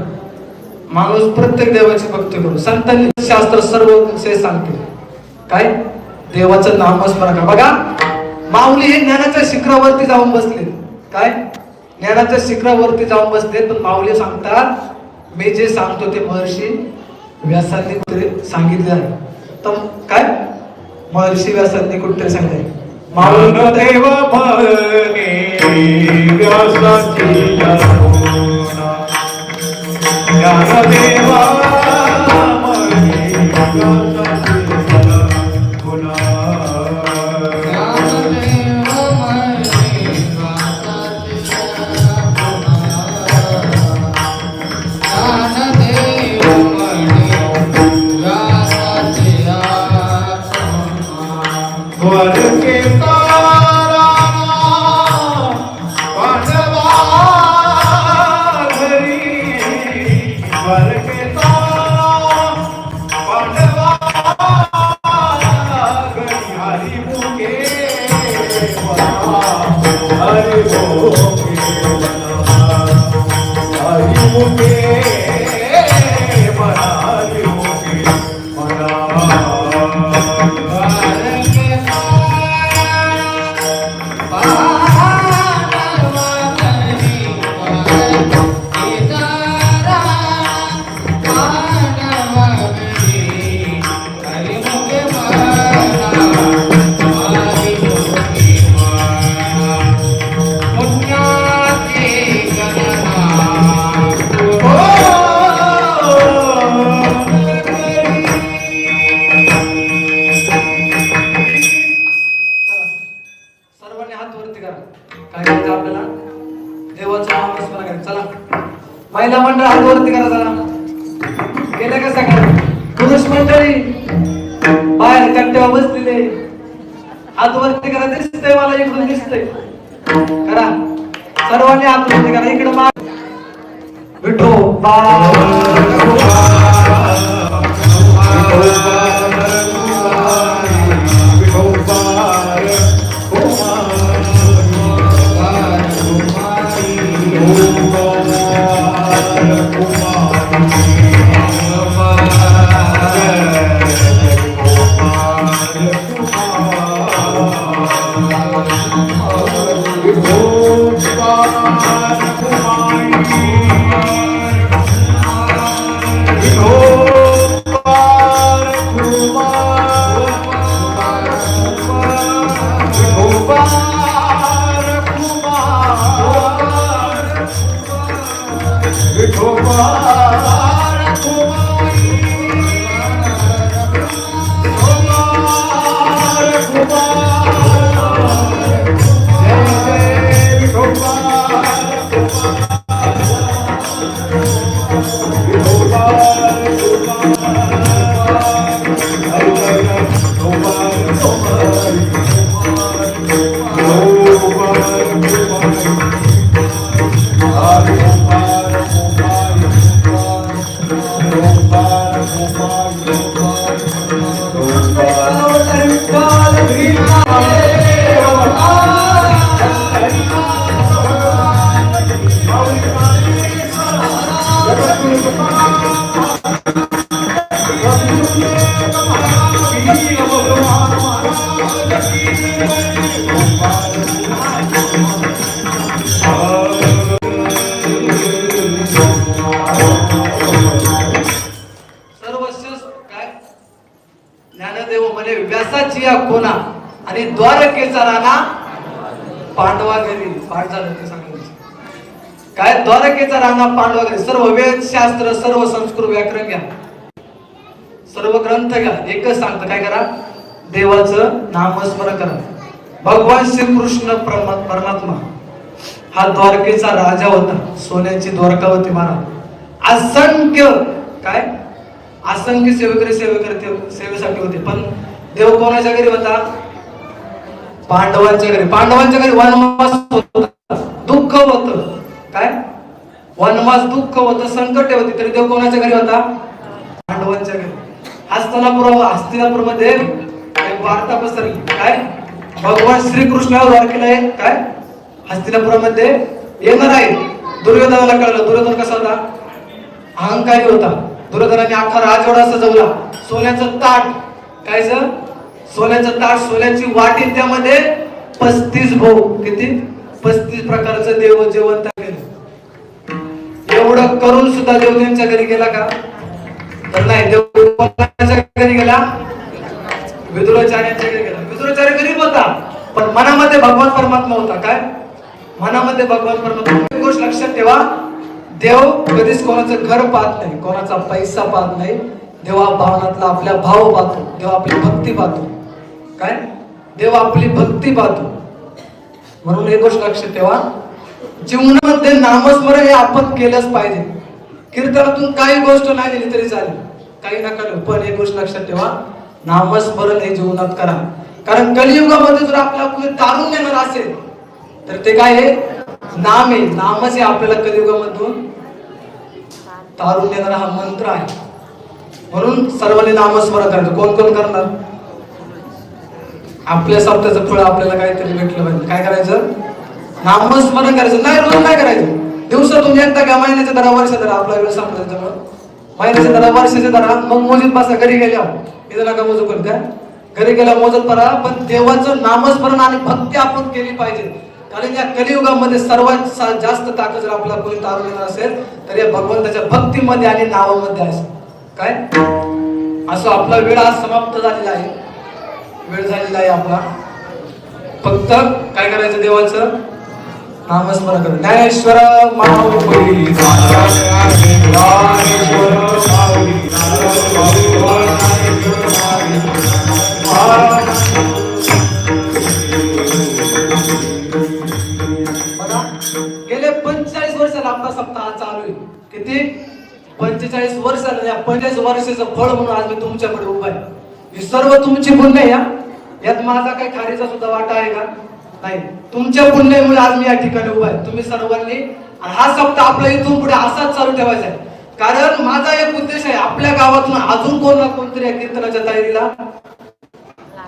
माणूस प्रत्येक देवाची भक्ती करू. संतांनी शास्त्र सर्व सांगते काय देवाचं नामस्मरण करा. बघा माऊली हे ज्ञानाच्या शिखरावरती जाऊन बसले. काय ज्ञानाच्या शिखरावरती जाऊन बसले, पण माऊली सांगतात मी जे सांगतो ते महर्षी व्यासांनी सांगितले आहे. तर काय महर्षी व्यासांनी कुठे सांगते माऊली देव भणे व्यासाची ज्ञानदेवा महिला मंडळ हात वरती करा जरा. गेले का सगळं? पुरुष मंडळी बाहेर कट्ट्यावर बसलेले हात वरती करा. दिसतंय मला इकडून दिसतंय. करा सर्वांनी हात वरती करा. इकडे माग विठोबा वनाची या कोणा आणि द्वारकेचा राणा पांडवा घरी. पाठ झालं ते सांगायचं काय? द्वारकेचा राणा पांडवा घरी. सर्व वेद शास्त्र, सर्व संस्कृत व्याकरण घ्या, सर्व ग्रंथ घ्या, एकच सांगतं काय करा? देवाचं नामस्मरण करा. भगवान श्रीकृष्ण परमात्मा हा द्वारकेचा राजा होता. सोन्याची द्वारका होती महाराज. असंख्य काय? असंख्य सेवेसाठी होते. पण देव कोणाच्या घरी होता? पांडवांच्या घरी. पांडवांच्या घरी वनवास होता, दुःख होत. काय? वनवास, दुःख होतं, संकट होती. तरी देव कोणाच्या घरी होता? पांडवांच्या घरी. हस्तिनापूर मध्ये एक वार्ता पसरली. काय? भगवान श्रीकृष्णावर द्वारकेला आहे काय? हस्तिनापुरामध्ये येणार आहे. दुर्योधनाला कळलं. दुर्योधन कसा होता? अहंकारी होता. दुर्योधनाने अख्खा राजवाडा सजवला. सोन्याचं ताट, कायचं? सोन्याचं ताट, सोन्याची वाटी, त्यामध्ये 35 भोग, किती? 35 प्रकारचं देव जेवण केलं. एवढं करून सुद्धा देव त्यांच्या घरी गेला का? तर नाही. देव कोणाच्या घरी गेला? विदुराचार्यांच्या घरी गेला. विदुराचार्य गरीब होता, पण मनामध्ये भगवान परमात्मा होता. काय? मनामध्ये भगवान परमात्मा. एक गोष्ट लक्षात ठेवा, देव कधीच कोणाचं घर पाहत नाही, कोणाचा पैसा पाहत नाही. देव भावनातला आपल्या भाव पाहतो. देव आपली भक्ती पाहतो. काय? देव आपली भक्ती पाहतो. म्हणून एक गोष्ट लक्षात ठेवा, जीवनामध्ये नामस्मरण हे आपण केलंच पाहिजे. कीर्तनातून काही गोष्ट नाही दिली तरी चालेल, काही नका देऊ, पण एक गोष्ट लक्षात ठेवा, नामस्मरण हे जीवनात करा. कारण कलियुगामध्ये जर आपल्याला कोणी तारून देणार असेल तर ते काय आहे? नाम आहे. नामच हे आपल्याला कलियुगामधून तारून देणारा हा मंत्र आहे. म्हणून सर्वांनी नामस्मरण करायचं. कोण कोण करणार? आपल्या सप्ताहाचं फळ आपल्याला काहीतरी भेटलं पाहिजे. काय करायचं? नामस्मरण करायचं. नाही, रोज नाही करायचं. दिवसातून एकदा घ्या, महिन्याच्या दरा, वर्षाच्या दरा. आपला वेळ संपला त्यामुळे महिन्याच्या दरा, वर्षाच्या दरा, मग मोजीत बसा. घरी गेल्यावर इथं नका मोजू कोण. काय? घरी गेला मोजत पडा, पण देवाचं नामस्मरण आणि भक्ती आपण केली पाहिजे. कारण या कलियुगामध्ये सर्वात जास्त ताकद जर आपल्याला कोणी तारून देणार असेल तर या भगवंताच्या भक्तीमध्ये आणि नावामध्ये असेल. काय? असं आपला वेळ आज समाप्त झालेला आहे. वेळ झालेला आहे आपला. फक्त काय करायचं? देवाचं नामस्मरण करा. ज्ञानेश्वर माऊली गेले 45 वर्षाला आपला सप्ताह चालू आहे. किती? 45 वर्षाला. या 45 वर्षाचं फळ म्हणून आज मी तुमच्याकडे उभा आहे. ही सर्व तुमची पुण्य आहे. यात माझा काही खारीचा सुद्धा वाटा आहे का? नाही. तुमच्या पुण्यामुळे आज मी या ठिकाणी उभा आहे. तुम्ही सर्वांनी हा सप्ताह आपला इथून पुढे असाच चालू ठेवायचा आहे. कारण माझा एक उद्देश आहे, आपल्या गावातून अजून कोण ना कोणतरी या कीर्तनाच्या तयारीला,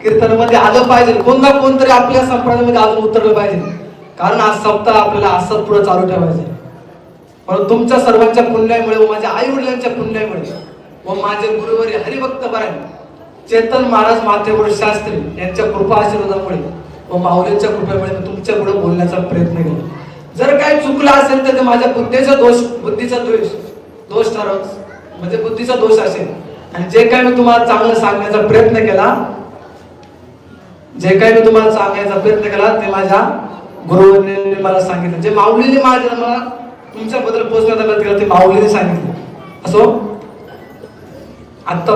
कीर्तनामध्ये आलं पाहिजे. कोण ना कोणतरी आपल्या संप्रदायामध्ये अजून उतरलं पाहिजे. कारण हा सप्ताह आपल्याला असाच पुढे चालू ठेवायचा आहे. म्हणून तुमच्या सर्वांच्या पुण्यामुळे व माझ्या आई वडिलांच्या पुण्यामुळे व माझे गुरुवारी हरिभक्त परायण चेतन महाराज माथेवर शास्त्री यांच्या कृपा आशीर्वादामुळे व माऊलींच्या कृपेमुळे मी तुमच्या पुढे बोलण्याचा प्रयत्न केला. जर काही चुकलं असेल तर ते माझ्या बुद्धीचा दोष ठरव, म्हणजे बुद्धीचा दोष असेल. आणि जे काही मी तुम्हाला चांगलं सांगण्याचा प्रयत्न केला, ते माझ्या गुरुने मला सांगितलं. जे माऊलीने मला तुमच्याबद्दल पोचण्याचा प्रयत्न केला ते माऊलीने सांगितलं. असो आता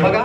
बघा.